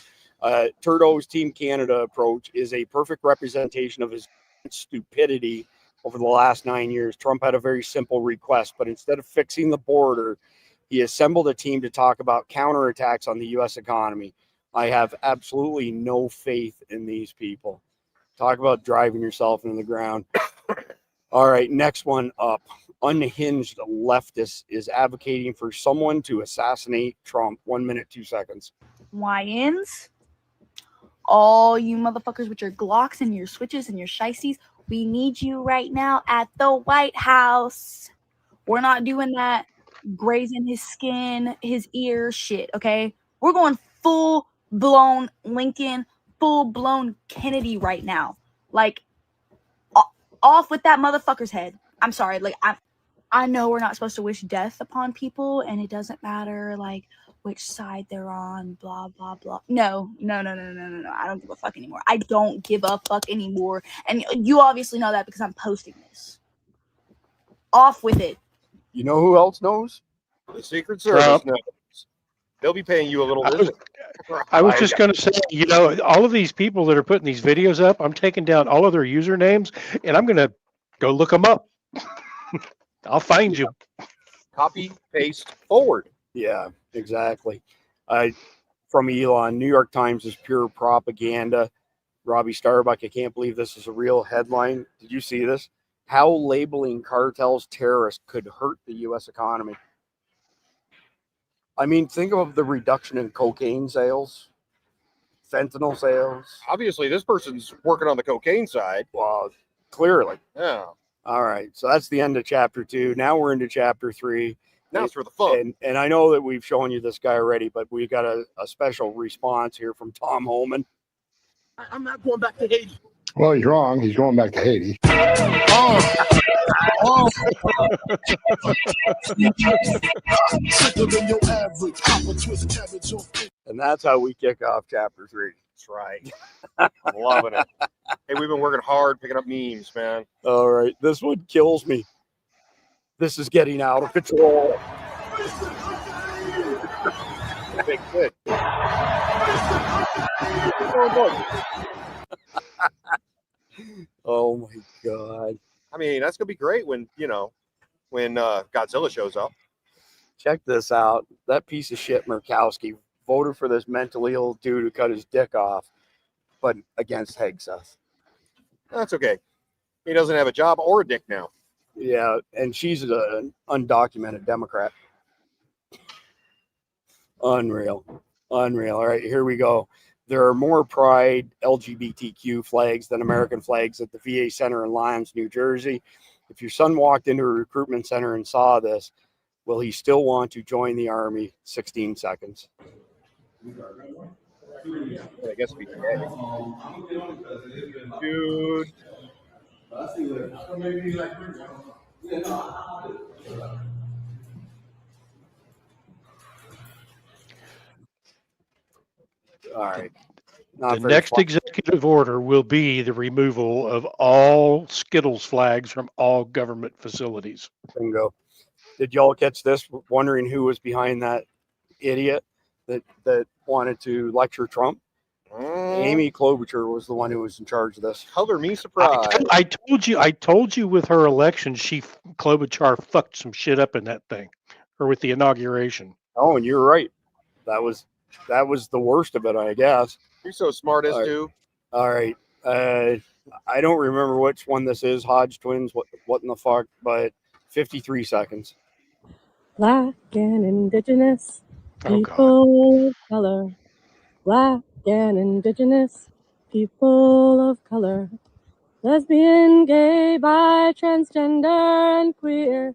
Trudeau's Team Canada approach is a perfect representation of his stupidity over the last 9 years. Trump had a very simple request, but instead of fixing the border, he assembled a team to talk about counterattacks on the U.S. economy. I have absolutely no faith in these people. Talk about driving yourself into the ground. All right, next one up. Unhinged leftist is advocating for someone to assassinate Trump. 1 minute, 2 seconds. Wyans, all you motherfuckers with your Glocks and your switches and your shiesties, we need you right now at the White House. We're not doing that grazing his skin, his ear shit, okay? We're going full-blown Lincoln, full-blown Kennedy right now. Like, off with that motherfucker's head. I'm sorry. Like, I know we're not supposed to wish death upon people, and it doesn't matter, like, which side they're on, blah, blah, blah. No. I don't give a fuck anymore. I don't give a fuck anymore. And you obviously know that because I'm posting this. Off with it. You know who else knows? The Secret Service knows. They'll be paying you a little visit. I was just going to say, you know, all of these people that are putting these videos up, I'm taking down all of their usernames, and I'm going to go look them up. I'll find you. Copy, paste, forward. Yeah, exactly. From Elon, New York Times is pure propaganda. Robbie Starbuck, I can't believe this is a real headline. Did you see this? How labeling cartels terrorists could hurt the U.S. economy. I mean, think of the reduction in cocaine sales, fentanyl sales. Obviously, this person's working on the cocaine side. Well, clearly. Yeah. All right. So that's the end of chapter 2. Now we're into chapter 3. Now it's for the fun. And I know that we've shown you this guy already, but we got a special response here from Tom Holman. I'm not going back to Haiti. Well, he's wrong. He's going back to Haiti. And that's how we kick off chapter 3. That's right. I'm loving it. Hey, we've been working hard picking up memes, man. All right. This one kills me. This is getting out of control. Big good. Oh my God. I mean, that's gonna be great when Godzilla shows up. Check this out. That piece of shit Murkowski voted for this mentally ill dude who cut his dick off, but against Hegseth. That's okay. He doesn't have a job or a dick now. Yeah, and she's an undocumented Democrat. Unreal. All right, here we go. There are more Pride LGBTQ flags than American flags at the VA Center in Lyons, New Jersey. If your son walked into a recruitment center and saw this, will he still want to join the Army? 16 seconds. I guess we can. Dude. All right. The next executive order will be the removal of all Skittles flags from all government facilities. Bingo. Did y'all catch this? Wondering who was behind that idiot that wanted to lecture Trump? Amy Klobuchar was the one who was in charge of this. Color me surprised. I told you with her election, Klobuchar fucked some shit up in that thing, or with the inauguration. Oh, and you're right. That was the worst of it, I guess. You're so smart as to. All right. I don't remember which one this is. Hodge twins. What in the fuck? But 53 seconds. Black and indigenous people of color. Black and indigenous people of color. Lesbian, gay, bi, transgender, and queer.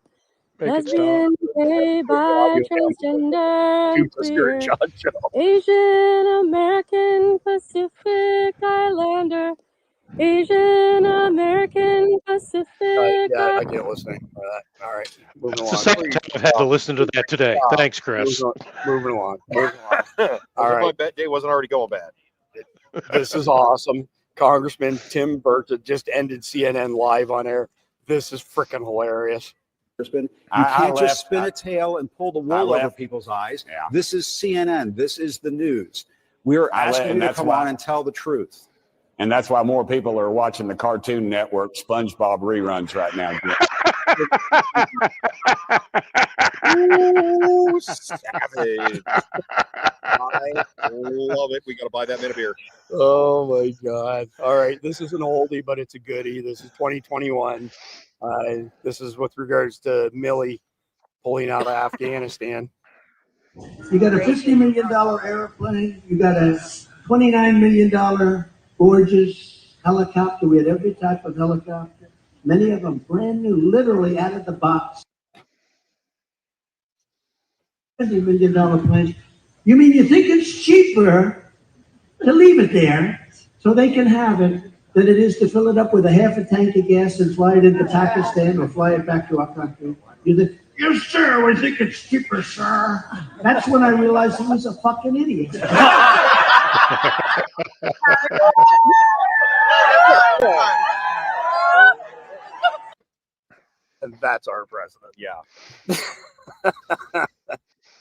Lesbian, gay, bi, transgender, and queer. Asian American Pacific Islander. Asian American Pacific. I get listening for that. All right. That's the second time I've had to listen to that today. Thanks, Chris. Moving along. All right. My bet day wasn't already going bad. This is awesome. Congressman Tim Burchett just ended CNN live on air. This is freaking hilarious. You can't just spin a tail and pull the wool over people's eyes. Yeah. This is CNN. This is the news. We're asking you to come on and tell the truth. And that's why more people are watching the Cartoon Network SpongeBob reruns right now. Ooh, savage. I love it. We got to buy that man a beer. Oh, my God. All right. This is an oldie, but it's a goodie. This is 2021. This is with regards to Milley pulling out of Afghanistan. You got a $50 million airplane. You got a $29 million gorgeous helicopter. We had every type of helicopter. Many of them brand new, literally out of the box. $70 million planes. You mean you think it's cheaper to leave it there so they can have it than it is to fill it up with a half a tank of gas and fly it into Pakistan or fly it back to our country? You think, yes, sir, we think it's cheaper, sir. That's when I realized he was a fucking idiot. And that's our president. Yeah.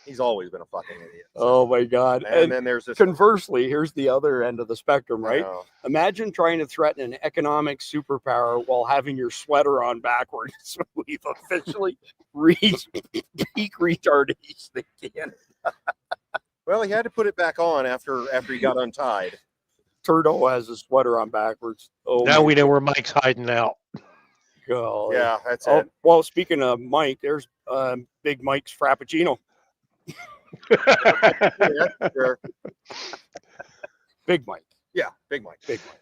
He's always been a fucking idiot. Oh my God. And then there's this. Conversely, here's the other end of the spectrum, right? Imagine trying to threaten an economic superpower while having your sweater on backwards. We've officially reached peak retardation again. Well, he had to put it back on after he got untied. Turdo has his sweater on backwards. Oh, now we know where Mike's hiding out. God. Yeah, that's it. Well, speaking of Mike, there's Big Mike's Frappuccino. Yeah, sure. Big Mike. Yeah, Big Mike. Big Mike.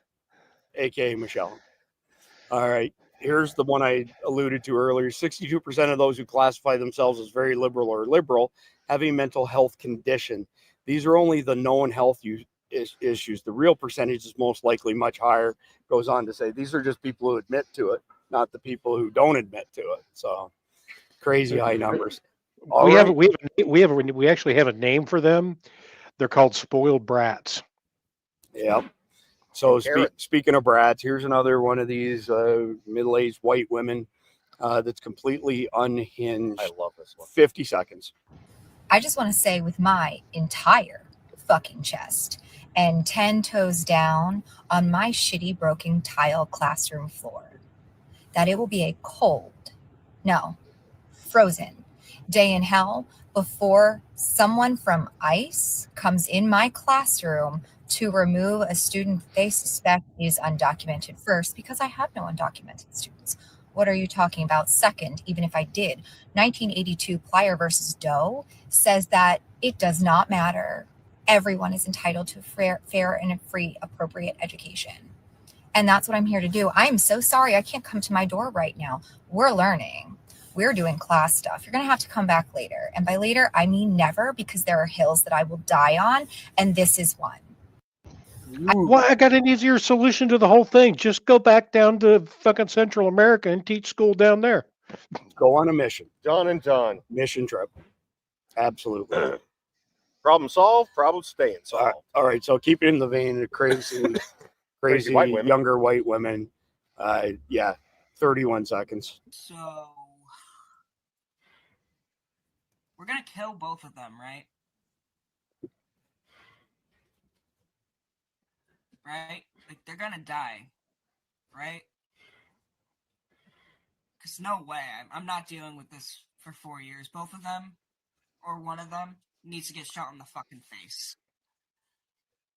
AKA Michelle. All right. Here's the one I alluded to earlier. 62% of those who classify themselves as very liberal or liberal have a mental health condition. These are only the known health issues. The real percentage is most likely much higher. Goes on to say these are just people who admit to it, not the people who don't admit to it. So crazy high numbers. We actually have a name for them. They're called spoiled brats. Yep. So speaking of brats, here's another one of these middle-aged white women that's completely unhinged. I love this one. 50 seconds. I just want to say with my entire fucking chest and 10 toes down on my shitty broken tile classroom floor that it will be a frozen day in hell before someone from ICE comes in my classroom to remove a student they suspect is undocumented first, because I have no undocumented students. What are you talking about? Second, even if I did, 1982 Plyer versus Doe says that it does not matter. Everyone is entitled to fair and a free, appropriate education. And that's what I'm here to do. I am so sorry I can't come to my door right now. We're learning. We're doing class stuff. You're going to have to come back later. And by later, I mean never, because there are hills that I will die on, and this is one. Well, I got an easier solution to the whole thing. Just go back down to fucking Central America and teach school down there. Go on a mission. Done and done. Mission trip. Absolutely. Problem solved, problem staying solved. All right. So keeping in the vein of crazy white women. Younger white women. 31 seconds. So we're going to kill both of them, right? Right? Like, they're gonna die, right? Because no way, I'm not dealing with this for 4 years. Both of them, or one of them, needs to get shot in the fucking face.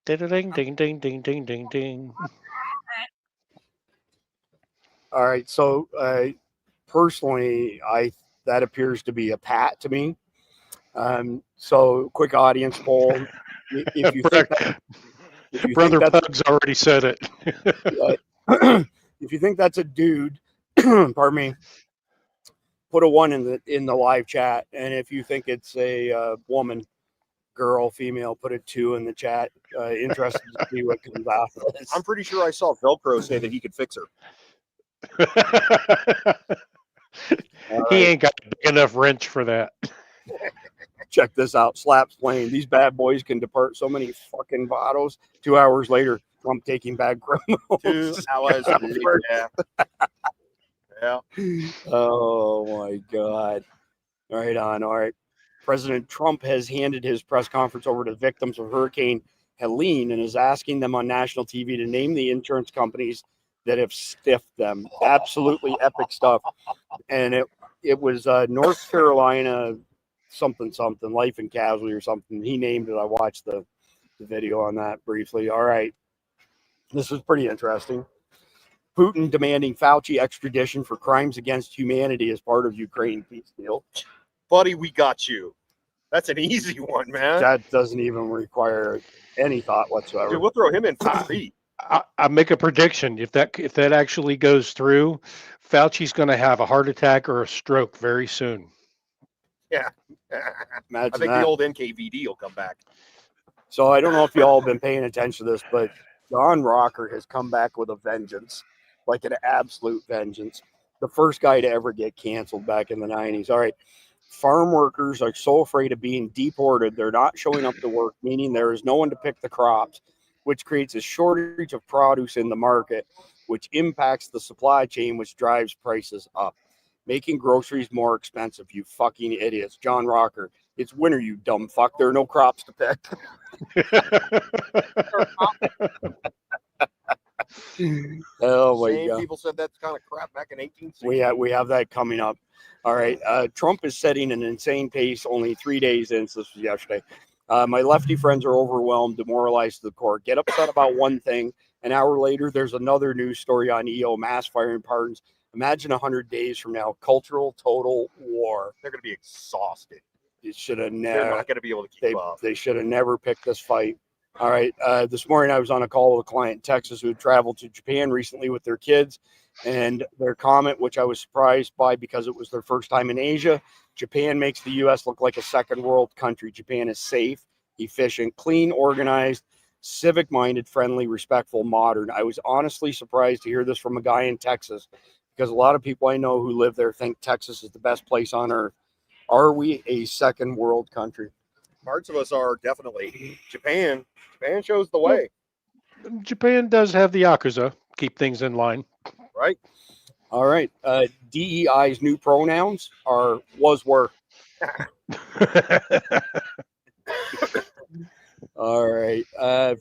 Ding, ding, ding, ding, ding, ding, ding, ding. All right. So personally, that appears to be a pat to me. So quick audience poll. If you think Brother Pug's already said it. If you think that's a dude, pardon me, put a 1 in the live chat, and if you think it's a woman, girl, female, put a 2 in the chat. Interested to see what comes out of this. I'm pretty sure I saw Velcro say that he could fix her. He ain't got a big enough wrench for that. Check this out. Slaps playing. These bad boys can depart so many fucking bottles. 2 hours later, Trump taking back criminals. 2 hours later. Yeah. Oh my God. Right on. All right. President Trump has handed his press conference over to victims of Hurricane Helene and is asking them on national TV to name the insurance companies that have stiffed them. Absolutely epic stuff. And it was North Carolina something, Life and Casualty or something. He named it. I watched the video on that briefly. All right. This was pretty interesting. Putin demanding Fauci extradition for crimes against humanity as part of Ukraine peace deal. Buddy, we got you. That's an easy one, man. That doesn't even require any thought whatsoever. Dude, we'll throw him in for free. I make a prediction. If that actually goes through, Fauci's going to have a heart attack or a stroke very soon. Yeah. Imagine I think that. the old NKVD will come back. So I don't know if you all have been paying attention to this, but John Rocker has come back with a vengeance, like an absolute vengeance. The first guy to ever get canceled back in the 90s. All right. Farm workers are so afraid of being deported, they're not showing up to work, meaning there is no one to pick the crops, which creates a shortage of produce in the market, which impacts the supply chain, which drives prices up, making groceries more expensive. You fucking idiots. John Rocker. It's winter, you dumb fuck. There are no crops to pick. Oh my Same God. people said that kind of crap back in 1860. We have that coming up. All right. Trump is setting an insane pace only 3 days in. So this was yesterday. My lefty friends are overwhelmed, demoralized to the core. Get upset about one thing. An hour later, there's another news story on EO mass firing pardons. Imagine 100 days from now, cultural total war. They're going to be exhausted. It should have never. They're not going to be able to keep up. They should have never picked this fight. All right. This morning I was on a call with a client in Texas who had traveled to Japan recently with their kids, and their comment, which I was surprised by because it was their first time in Asia: Japan makes the U.S. look like a second world country. Japan is safe, efficient, clean, organized, civic-minded, friendly, respectful, modern. I was honestly surprised to hear this from a guy in Texas, because a lot of people I know who live there think Texas is the best place on earth. Are we a second world country? Parts of us are definitely. Japan shows the way. Japan does have the Yakuza, keep things in line. Right. All right. DEI's new pronouns are was, were. All right.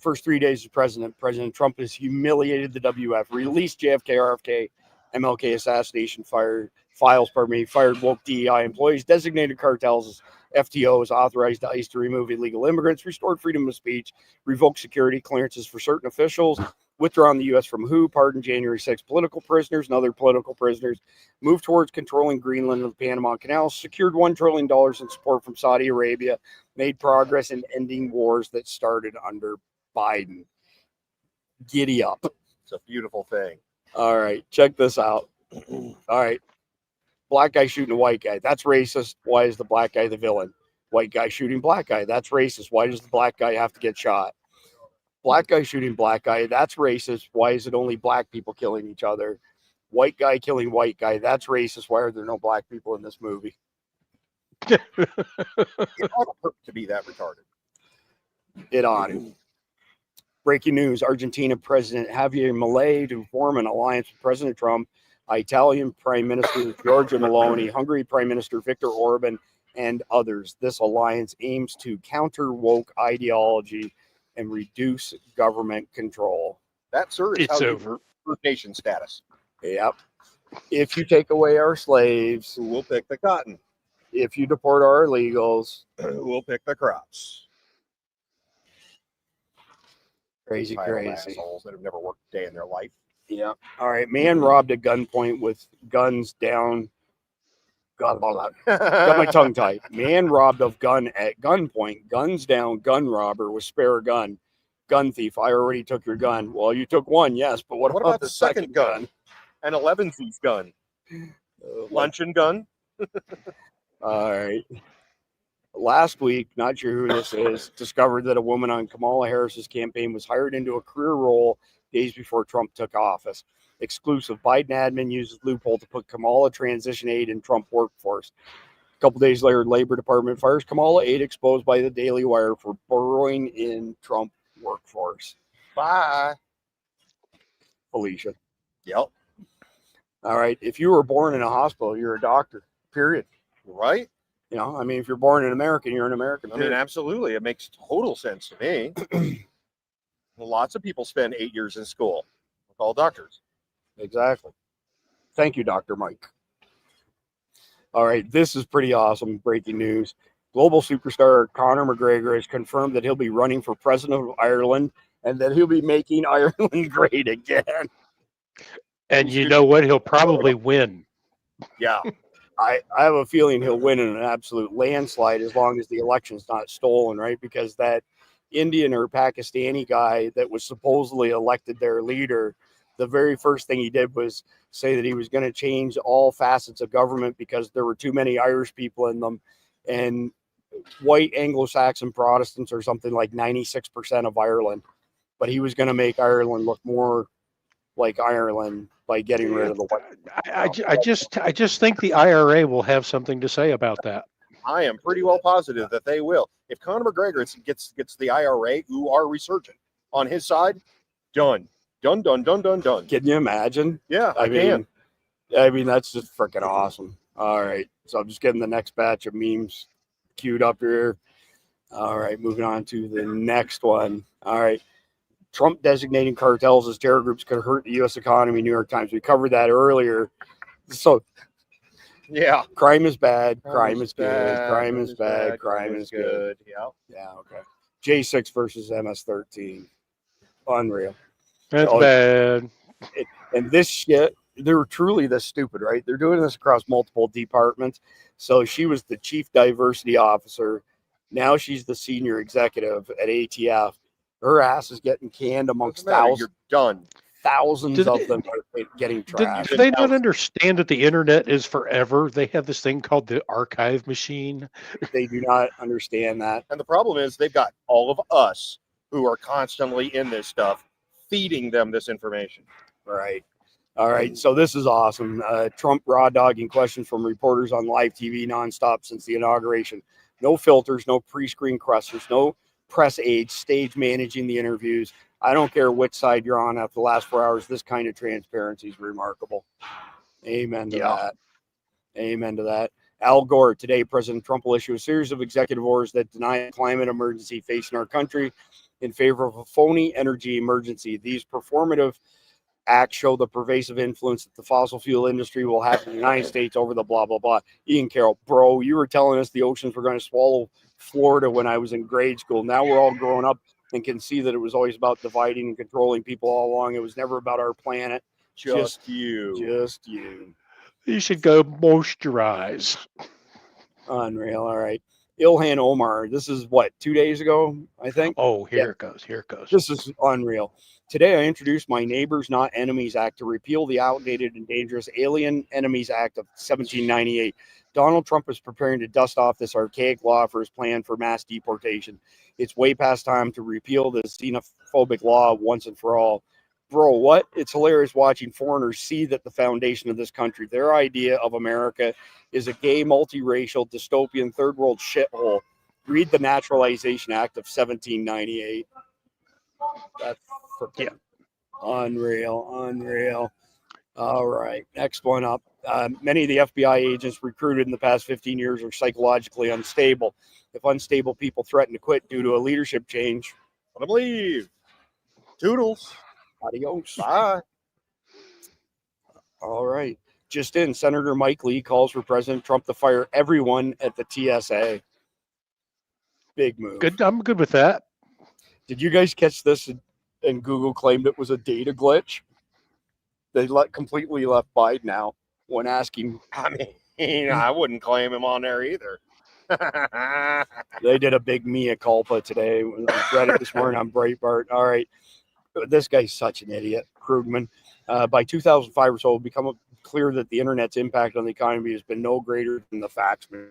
First 3 days as President Trump has humiliated the WF, released JFK, RFK, MLK assassination files, fired woke DEI employees, designated cartels as FTOs, authorized ICE to remove illegal immigrants, restored freedom of speech, revoked security clearances for certain officials, withdrawn the U.S. from WHO, pardoned January 6 political prisoners and other political prisoners, moved towards controlling Greenland and the Panama Canal, secured $1 trillion in support from Saudi Arabia, made progress in ending wars that started under Biden. Giddy up. It's a beautiful thing. All right, check this out. All right. Black guy shooting a white guy. That's racist. Why is the black guy the villain? White guy shooting black guy. That's racist. Why does the black guy have to get shot? Black guy shooting black guy. That's racist. Why is it only black people killing each other? White guy killing white guy. That's racist. Why are there no black people in this movie? It ought to be that retarded. It ought to. Breaking news: Argentina President Javier Milei to form an alliance with President Trump, Italian Prime Minister Giorgia Meloni, Hungary Prime Minister Viktor Orban, and others. This alliance aims to counter woke ideology and reduce government control. That, sir, is It's how over. you nation status. Yep. If you take away our slaves, Who will pick the cotton? if you deport our illegals, Who will pick the crops? crazy. Assholes that have never worked a day in their life. Yeah. All right. Man robbed at gunpoint with guns down. Got my tongue tied. Man robbed of gun at gunpoint. Guns down. Gun robber with spare gun. Gun thief. I already took your gun. Well, you took one, yes, but what about the second gun? An 11th gun. Luncheon gun. All right. Last week, not sure who this is, discovered that a woman on Kamala Harris's campaign was hired into a career role days before Trump took office. Exclusive. Biden admin uses loophole to put Kamala transition aide in Trump workforce. A couple days later, Labor Department fires Kamala aide exposed by the Daily Wire for burrowing in Trump workforce. Bye. Felicia. Yep. All right. If you were born in a hospital, you're a doctor, period. Right? You know, I mean, if you're born an American, you're an American. I mean, absolutely. It makes total sense to me. Lots of people spend 8 years in school. We're called doctors. Exactly. Thank you, Dr. Mike. All right. This is pretty awesome. Breaking news. Global superstar Conor McGregor has confirmed that he'll be running for president of Ireland and that he'll be making Ireland great again. And you know what? He'll probably win. Yeah. I have a feeling he'll win in an absolute landslide as long as the election's not stolen, right? Because that Indian or Pakistani guy that was supposedly elected their leader, the very first thing he did was say that he was going to change all facets of government because there were too many Irish people in them. And white Anglo-Saxon Protestants are something like 96% of Ireland. But he was going to make Ireland look more like Ireland by getting rid of the white. I just think the IRA will have something to say about that. I am pretty well positive that they will. If Conor McGregor gets the IRA, who are resurgent, on his side, done. Done. Can you imagine? Yeah, I mean, can. I mean, that's just freaking awesome. All right. So I'm just getting the next batch of memes queued up here. All right. Moving on to the next one. All right. Trump designating cartels as terror groups could hurt the U.S. economy. New York Times. We covered that earlier. So, yeah, crime is bad. Crime is good. Crime is bad. Crime is good. Yeah. Yeah. Okay. J6 versus MS-13. Unreal. That's bad. And this shit, they're truly this stupid, right? They're doing this across multiple departments. So she was the chief diversity officer. Now she's the senior executive at ATF. Her ass is getting canned amongst thousands. You're done. Thousands of them are getting trashed. Do they not understand that the internet is forever? They have this thing called the archive machine. They do not understand that. And the problem is they've got all of us who are constantly in this stuff feeding them this information. Right. All right. So this is awesome. Trump raw dogging questions from reporters on live TV nonstop since the inauguration. No filters, no pre-screen questions, no press aides, stage managing the interviews. I don't care which side you're on after the last 4 hours. This kind of transparency is remarkable. Amen to that. Amen to that. Al Gore, today, President Trump will issue a series of executive orders that deny a climate emergency facing our country in favor of a phony energy emergency. These performative acts show the pervasive influence that the fossil fuel industry will have in the United States over the blah, blah, blah. Ian Carroll, bro, you were telling us the oceans were going to swallow Florida when I was in grade school. Now we're all grown up and can see that it was always about dividing and controlling people all along. It was never about our planet. Just you. Just you. You should go moisturize. Unreal. All right. Ilhan Omar. This is what, 2 days ago, I think? Oh, here it goes. Here it goes. This is unreal. Today, I introduced my Neighbors Not Enemies Act to repeal the outdated and dangerous Alien Enemies Act of 1798. Donald Trump is preparing to dust off this archaic law for his plan for mass deportation. It's way past time to repeal this xenophobic law once and for all. Bro, what? It's hilarious watching foreigners see that the foundation of this country, their idea of America, is a gay, multiracial, dystopian, third world shithole. Read the Naturalization Act of 1798. That's freaking unreal. All right, next one up. Many of the FBI agents recruited in the past 15 years are psychologically unstable. If unstable people threaten to quit due to a leadership change, let them leave. Toodles. Adios. Bye. All right. Just in, Senator Mike Lee calls for President Trump to fire everyone at the TSA. Big move. Good. I'm good with that. Did you guys catch this? And Google claimed it was a data glitch. They completely left Biden out when asking. I mean, I wouldn't claim him on there either. They did a big mea culpa today. I read it this morning on Breitbart. All right. This guy's such an idiot, Krugman. By 2005 or so, it will become clear that the internet's impact on the economy has been no greater than the fax machine.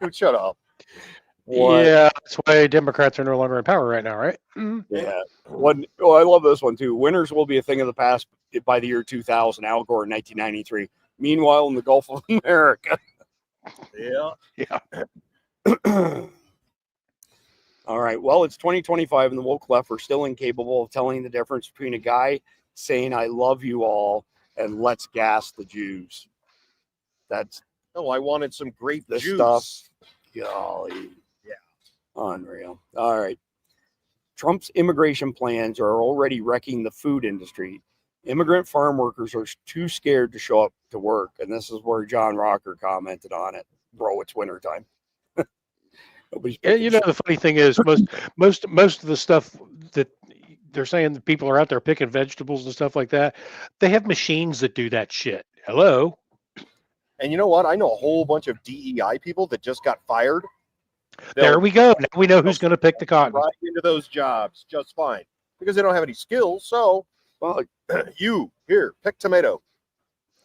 Dude, shut up. What? Yeah, that's why Democrats are no longer in power right now, right? Yeah. Oh, I love this one too. Winners will be a thing of the past by the year 2000. Al Gore in 1993. Meanwhile, in the Gulf of America. Yeah. All right. Well, it's 2025 and the woke left are still incapable of telling the difference between a guy saying, I love you all, and let's gas the Jews. That's. Oh, I wanted some grape this juice. Stuff. Golly. Yeah. Unreal. All right. Trump's immigration plans are already wrecking the food industry. Immigrant farm workers are too scared to show up to work. And this is where John Rocker commented on it. Bro, it's wintertime. Yeah, you know, the funny thing is most of the stuff that they're saying that people are out there picking vegetables and stuff like that, they have machines that do that shit. Hello. And you know what? I know a whole bunch of DEI people that just got fired. There we go. Now we know who's going to pick the cotton. Right into those jobs just fine because they don't have any skills. So, well, you here pick tomato.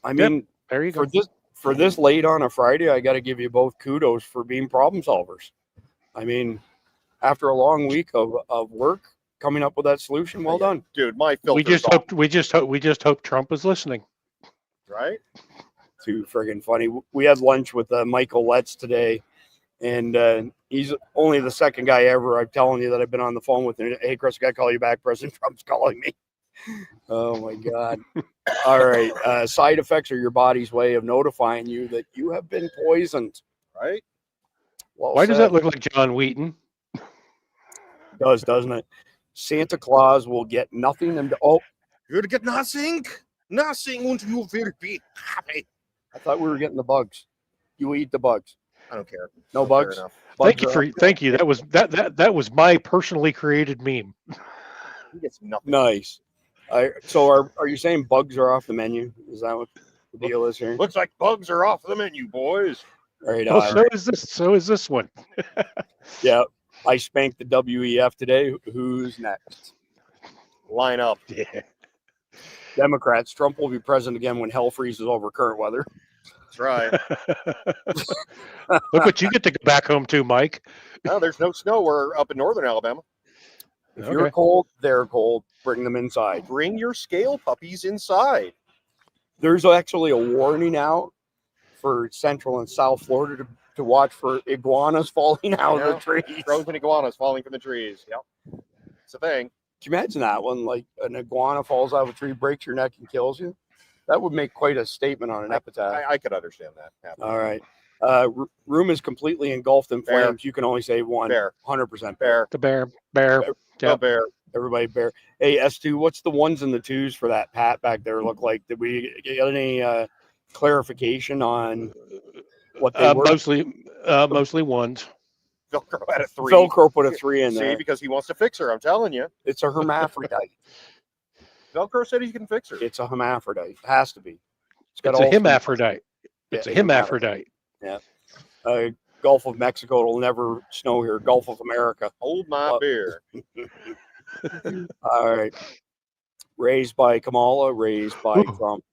I mean, there you go. For this late on a Friday, I got to give you both kudos for being problem solvers. I mean, after a long week of work, coming up with that solution, well done, dude. My filter's we just hope Trump is listening. Right? Too friggin' funny. We had lunch with Michael Letts today, and he's only the second guy ever. I'm telling you that I've been on the phone with him. Hey, Chris, I got to call you back. President Trump's calling me. Oh my God. All right. Side effects are your body's way of notifying you that you have been poisoned. Right? Well Why said. does that look like John Wheaton? Doesn't it? Santa Claus will get nothing. You'll get nothing. Nothing, and you will be happy. I thought we were getting the bugs. You eat the bugs. I don't care. No bugs. Thank you. That was my personally created meme. He gets nothing. Nice. So are you saying bugs are off the menu? Is that what the deal is here? Looks like bugs are off the menu, boys. Right. Oh, so is this one. Yeah. I spanked the WEF today. Who's next? Line up. Yeah. Democrats. Trump will be president again when hell freezes over current weather. That's right. Look what you get to go back home to, Mike. No, there's no snow. We're up in northern Alabama. If you're cold, they're cold. Bring them inside. Bring your scale puppies inside. There's actually a warning out for Central and South Florida to watch for iguanas falling out of the trees. Frozen iguanas falling from the trees. Yep. It's a thing. Can you imagine that one? Like an iguana falls out of a tree, breaks your neck, and kills you? That would make quite a statement on an epitaph. I could understand that happening. All right. Room is completely engulfed in flames. You can only say one. Bear. 100% bear. The bear. Yep. Bear. Everybody bear. Hey, S2, what's the ones and the twos for that pat back there look like? Did we get any clarification on what they were? Mostly ones. Velcro had a 3. Velcro put a 3 in there. See, because he wants to fix her. I'm telling you. It's a hermaphrodite. Velcro said he can fix her. It's a hermaphrodite. It has to be. It's a hermaphrodite. It's a hermaphrodite. Yeah. Gulf of Mexico, it'll never snow here. Gulf of America. Hold my beer. All right. Raised by Kamala, raised by Trump.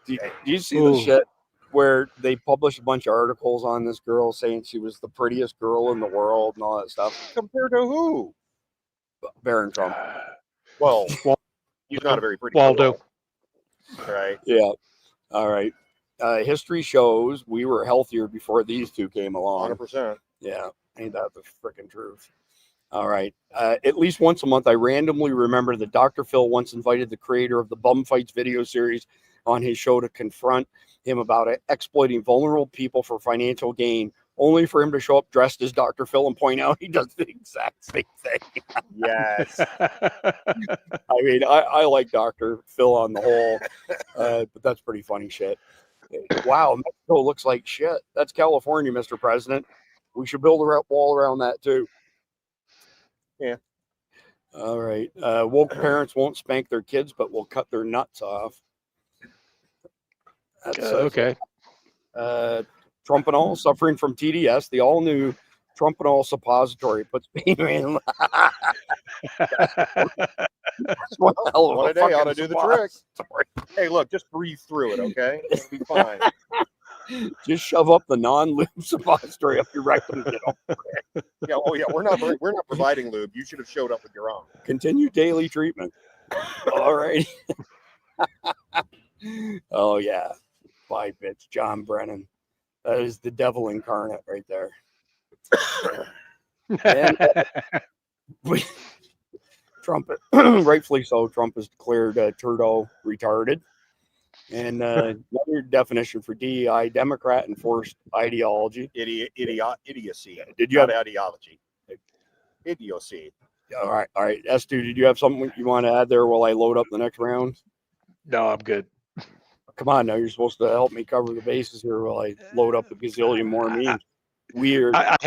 Do you see the shit where they published a bunch of articles on this girl saying she was the prettiest girl in the world and all that stuff? Compared to who? Barron Trump. Well, he's not a very pretty Waldo. Girl. Right. Yeah. All right. History shows we were healthier before these two came along. 100%. Yeah. Ain't that the freaking truth? All right. At least once a month, I randomly remember that Dr. Phil once invited the creator of the Bum Fights video series on his show to confront him about exploiting vulnerable people for financial gain, only for him to show up dressed as Dr. Phil and point out he does the exact same thing. Yes. I mean, I like Dr. Phil on the whole, but that's pretty funny shit. Wow, Mexico looks like shit. That's California, Mr. President. We should build a wall around that too. Yeah. All right. Woke parents won't spank their kids, but will cut their nuts off. That's okay. Trumpanol suffering from TDS. The all-new Trumpanol suppository puts pain in. One a day ought to do the trick. Hey, look, just breathe through it, okay? It'll be fine. Just shove up the non-lube suppository up your rectum. Yeah. Oh, yeah. We're not providing lube. You should have showed up with your own. Continue daily treatment. All right. Oh yeah. Bye, bitch. John Brennan. That is the devil incarnate right there. And, Trump, rightfully so, Trump has declared Trudeau retarded. And another definition for DEI, Democrat enforced ideology. Idiocy. Did you have ideology? Idiocy. All right. S2, did you have something you want to add there while I load up the next round? No, I'm good. Come on, now you're supposed to help me cover the bases here while I load up a gazillion more memes. Weird. I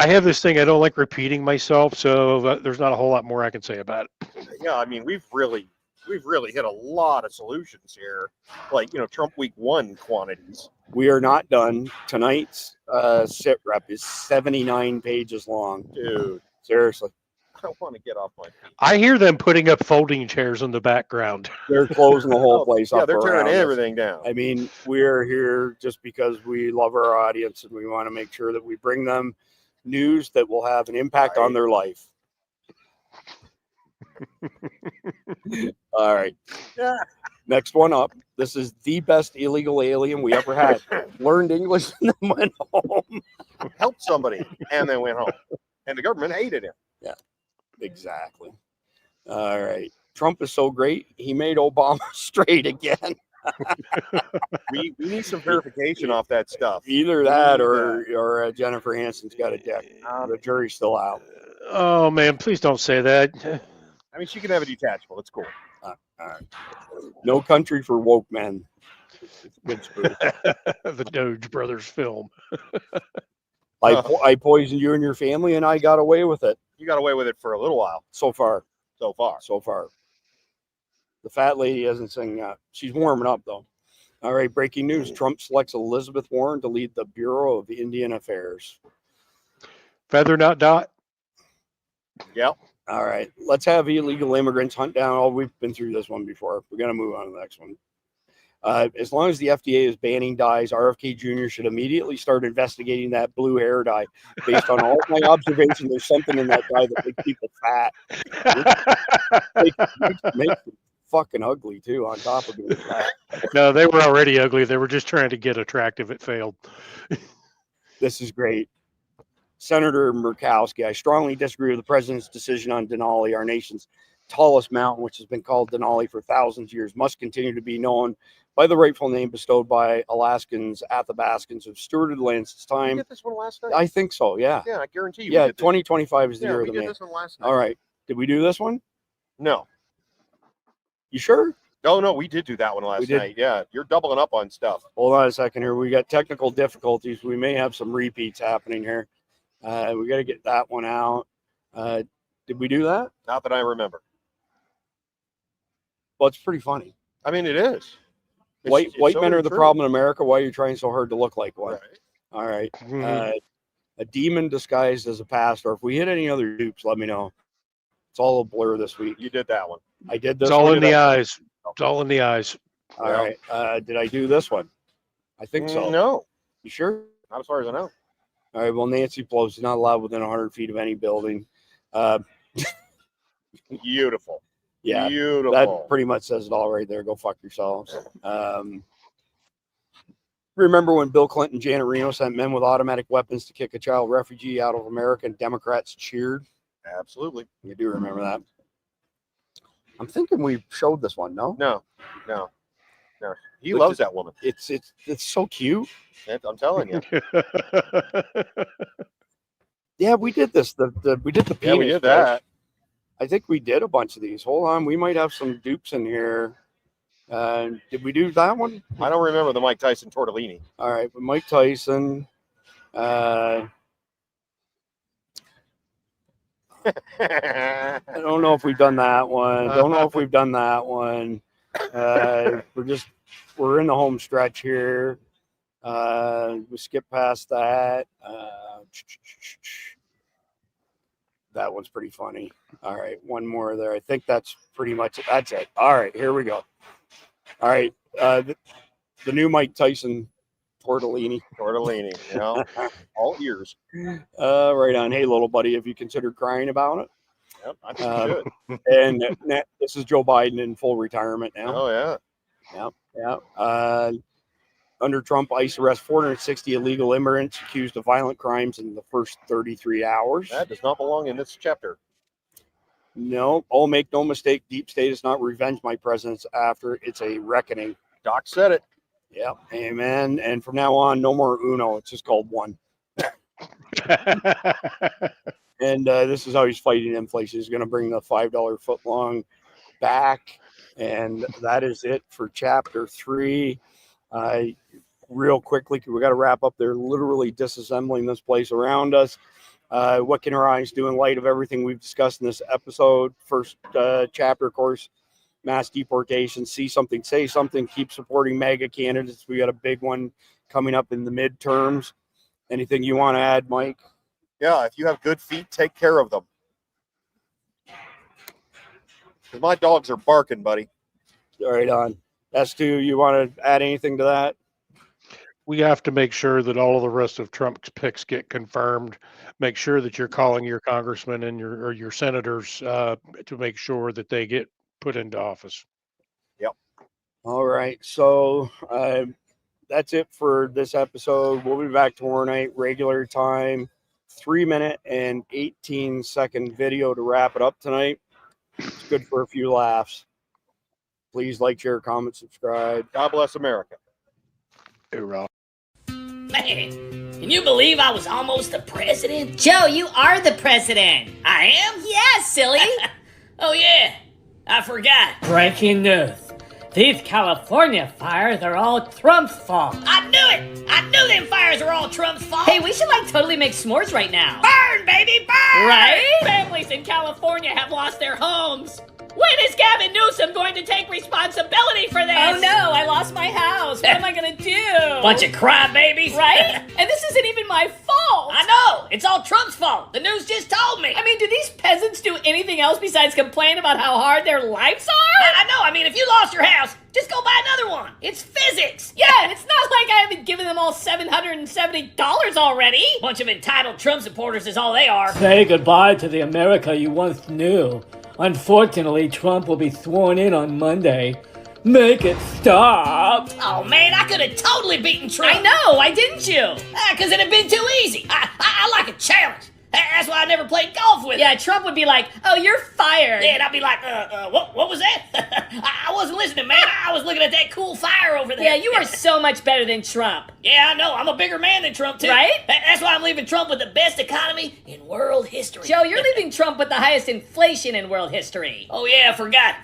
have this thing. I don't like repeating myself, so there's not a whole lot more I can say about it. Yeah, I mean, we've really hit a lot of solutions here. Like, Trump week 1 quantities. We are not done. Tonight's sit rep is 79 pages long. Dude, seriously. I want to get off my feet. I hear them putting up folding chairs in the background. They're closing the whole place up. Yeah, they're tearing around us. everything down. I mean, we're here just because we love our audience and we want to make sure that we bring them news that will have an impact on their life. All right. Next one up. This is the best illegal alien we ever had. Learned English and then went home. Helped somebody and then went home. And the government hated him. Yeah, exactly. All right. Trump is so great. He made Obama straight again. we need some verification off that stuff. Either that or Jennifer Aniston's got a dick. The jury's still out. Oh, man, please don't say that. I mean, she can have a detachable. It's cool. All right. No Country for Woke Men. It's a good spoof. The Doge Brothers film. I poisoned you and your family, and I got away with it. You got away with it for a little while. So far. So far. The fat lady hasn't sung yet. She's warming up, though. All right, breaking news. Trump selects Elizabeth Warren to lead the Bureau of Indian Affairs. Feather, not dot. Yep. All right, let's have illegal immigrants hunt down. Oh, we've been through this one before. We're going to move on to the next one. As long as the FDA is banning dyes, RFK Jr. should immediately start investigating that blue hair dye. Based on all of my observation, there's something in that dye that makes people fat. Makes them fucking ugly, too, on top of being fat. No, they were already ugly. They were just trying to get attractive. It failed. This is great. Senator Murkowski, I strongly disagree with the president's decision on Denali, our nation's tallest mountain, which has been called Denali for thousands of years, must continue to be known by the rightful name bestowed by Alaskans, Athabascans, who've stewarded the land since time. Did you get this one last night? I think so, yeah. Yeah, I guarantee you. Yeah, 2025 is the year of we the did man. this one last night. All right. Did we do this one? No. You sure? No, we did do that one last night. Yeah, you're doubling up on stuff. Hold on a second here. We got technical difficulties. We may have some repeats happening here. We got to get that one out. Did we do that? Not that I remember. Well, it's pretty funny. I mean, it is. White so men are the true. problem in America. Why are you trying so hard to look like one? Right. All right. Mhm. A demon disguised as a pastor. If we hit any other dupes, let me know. It's all a blur this week. You did that one. I did this It's all one. in the eyes. It's all in the eyes. All right. Did I do this one? I think so. No. You sure? Not as far as I know. All right. Well, Nancy Pelosi is not allowed within 100 feet of any building. Beautiful. Yeah. Beautiful. That pretty much says it all right there. Go fuck yourselves. Remember when Bill Clinton and Janet Reno sent men with automatic weapons to kick a child refugee out of America and Democrats cheered? Absolutely. You do remember that. I'm thinking we showed this one, no? No. He loves that woman. It's so cute. I'm telling you. Yeah, we did this. We did the penis. Yeah, we did that. I think we did a bunch of these. Hold on, we might have some dupes in here. Did we do that one? I don't remember the Mike Tyson tortellini. All right, but Mike Tyson. I don't know if we've done that one. Don't know if we've done that one. We're in the home stretch here. We skip past that. That one's pretty funny. All right, one more there. I think that's pretty much it. That's it. All right, here we go. All right, the new Mike Tyson tortellini. Tortellini, you know, all ears. Right on. Hey, little buddy, have you considered crying about it? Yep, I think you should. And this is Joe Biden in full retirement now. Oh, yeah. Yeah. Under Trump, ICE arrests 460 illegal immigrants accused of violent crimes in the first 33 hours. That does not belong in this chapter. No. Oh, make no mistake, deep state is not revenge my presence after. It's a reckoning. Doc said it. Yep. Amen. And from now on, no more Uno. It's just called one. And this is how he's fighting inflation. He's going to bring the $5 footlong back. And that is it for chapter 3. Real quickly, we got to wrap up. They're literally disassembling this place around us. What can our eyes do in light of everything we've discussed in this episode? First chapter, of course, mass deportation. See something, say something. Keep supporting MAGA candidates. We got a big one coming up in the midterms. Anything you want to add, Mike? Yeah, if you have good feet, take care of them. 'Cause my dogs are barking, buddy. Right on. S2, you want to add anything to that? We have to make sure that all of the rest of Trump's picks get confirmed. Make sure that you're calling your congressmen and your senators to make sure that they get put into office. Yep. All right. So that's it for this episode. We'll be back tomorrow night, regular time. 3-minute and 18-second video to wrap it up tonight. It's good for a few laughs. Please like, share, comment, subscribe. God bless America. Hoorah. Man, can you believe I was almost the president? Joe, you are the president. I am? Yeah, silly. Oh, yeah. I forgot. Breaking news. These California fires are all Trump's fault. I knew it. I knew them fires are all Trump's fault. Hey, we should totally make s'mores right now. Burn, baby, burn! Right? Families in California have lost their homes. When is Gavin Newsom going to take responsibility for this? Oh, no, I lost my house. What am I going to do? Bunch of crybabies. Right? And this isn't even my fault. I know. It's all Trump's fault. The news just told me. I mean, do these peasants do anything else besides complain about how hard their lives are? I know. I mean, if you lost your house, just go buy another one. It's physics. Yeah, and it's not like I haven't given them all $770 already. Bunch of entitled Trump supporters is all they are. Say goodbye to the America you once knew. Unfortunately, Trump will be sworn in on Monday. Make it stop. Oh, man, I could have totally beaten Trump. I know, why didn't you? Because it'd have been too easy. I like a challenge. That's why I never played golf with him. Yeah, Trump would be like, oh, you're fired. Yeah, and I'd be like, what was that? I wasn't listening, man. I was looking at that cool fire over there. Yeah, you are so much better than Trump. Yeah, I know. I'm a bigger man than Trump, too. Right? That's why I'm leaving Trump with the best economy in world history. Joe, you're leaving Trump with the highest inflation in world history. Oh, yeah, I forgot.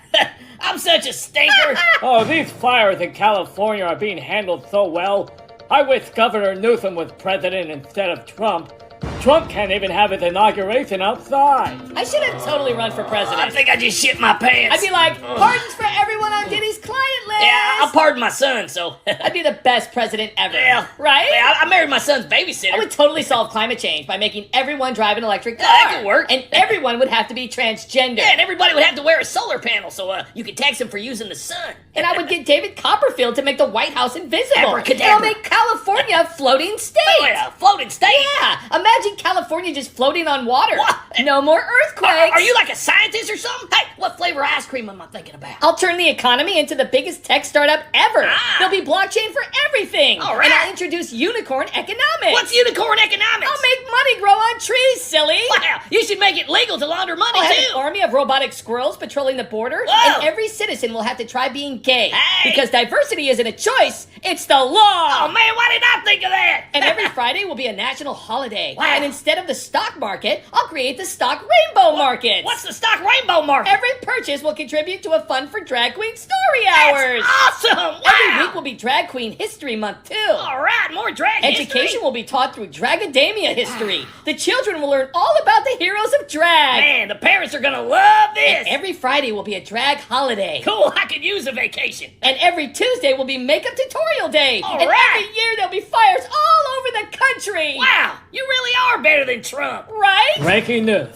I'm such a stinker. Oh, these fires in California are being handled so well. I wish Governor Newsom was president instead of Trump. Trump can't even have his inauguration outside. I should have totally run for president. I think I just shit my pants. I'd be like, pardons for everyone on Diddy's client list. Yeah, I'll pardon my son, so. I'd be the best president ever. Yeah. Right? Yeah, I married my son's babysitter. I would totally solve climate change by making everyone drive an electric car. Yeah, that could work. And everyone would have to be transgender. Yeah, and everybody would have to wear a solar panel so you could tax them for using the sun. And I would get David Copperfield to make the White House invisible. Abracadabra. And I'll make California a floating state. Oh, yeah, floating state? Yeah. Imagine California just floating on water. What? No more earthquakes. Are you like a scientist or something? Hey, what flavor ice cream am I thinking about? I'll turn the economy into the biggest tech startup ever. There'll be blockchain for everything. All right. And I'll introduce unicorn economics. What's unicorn economics? I'll make money grow on trees, silly. Wow, you should make it legal to launder money, I'll have too. an army of robotic squirrels patrolling the border. Whoa. And every citizen will have to try being gay. Hey. Because diversity isn't a choice, it's the law. Oh, man, why did I think of that? And every Friday will be a national holiday. Wow. And instead of the stock market, I'll create the stock rainbow market. What's the stock rainbow market? Every purchase will contribute to a fund for drag queen story hours. That's awesome! Wow. Every week will be Drag Queen History Month, too. All right, more drag Education history. will be taught through Dragademia history. The children will learn all about the heroes of drag. Man, the parents are gonna love this. And every Friday will be a drag holiday. Cool, I could use a vacation. And every Tuesday will be makeup tutorial day. All and right. every year there'll be fires all over the country. Wow, you really are better than Trump. Right? Breaking news.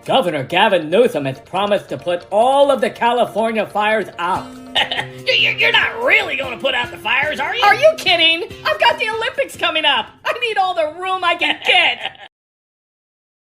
Governor Gavin Newsom has promised to put all of the California fires out. You're not really gonna put out the fires, are you? Are you kidding? I've got the Olympics coming up. I need all the room I can get.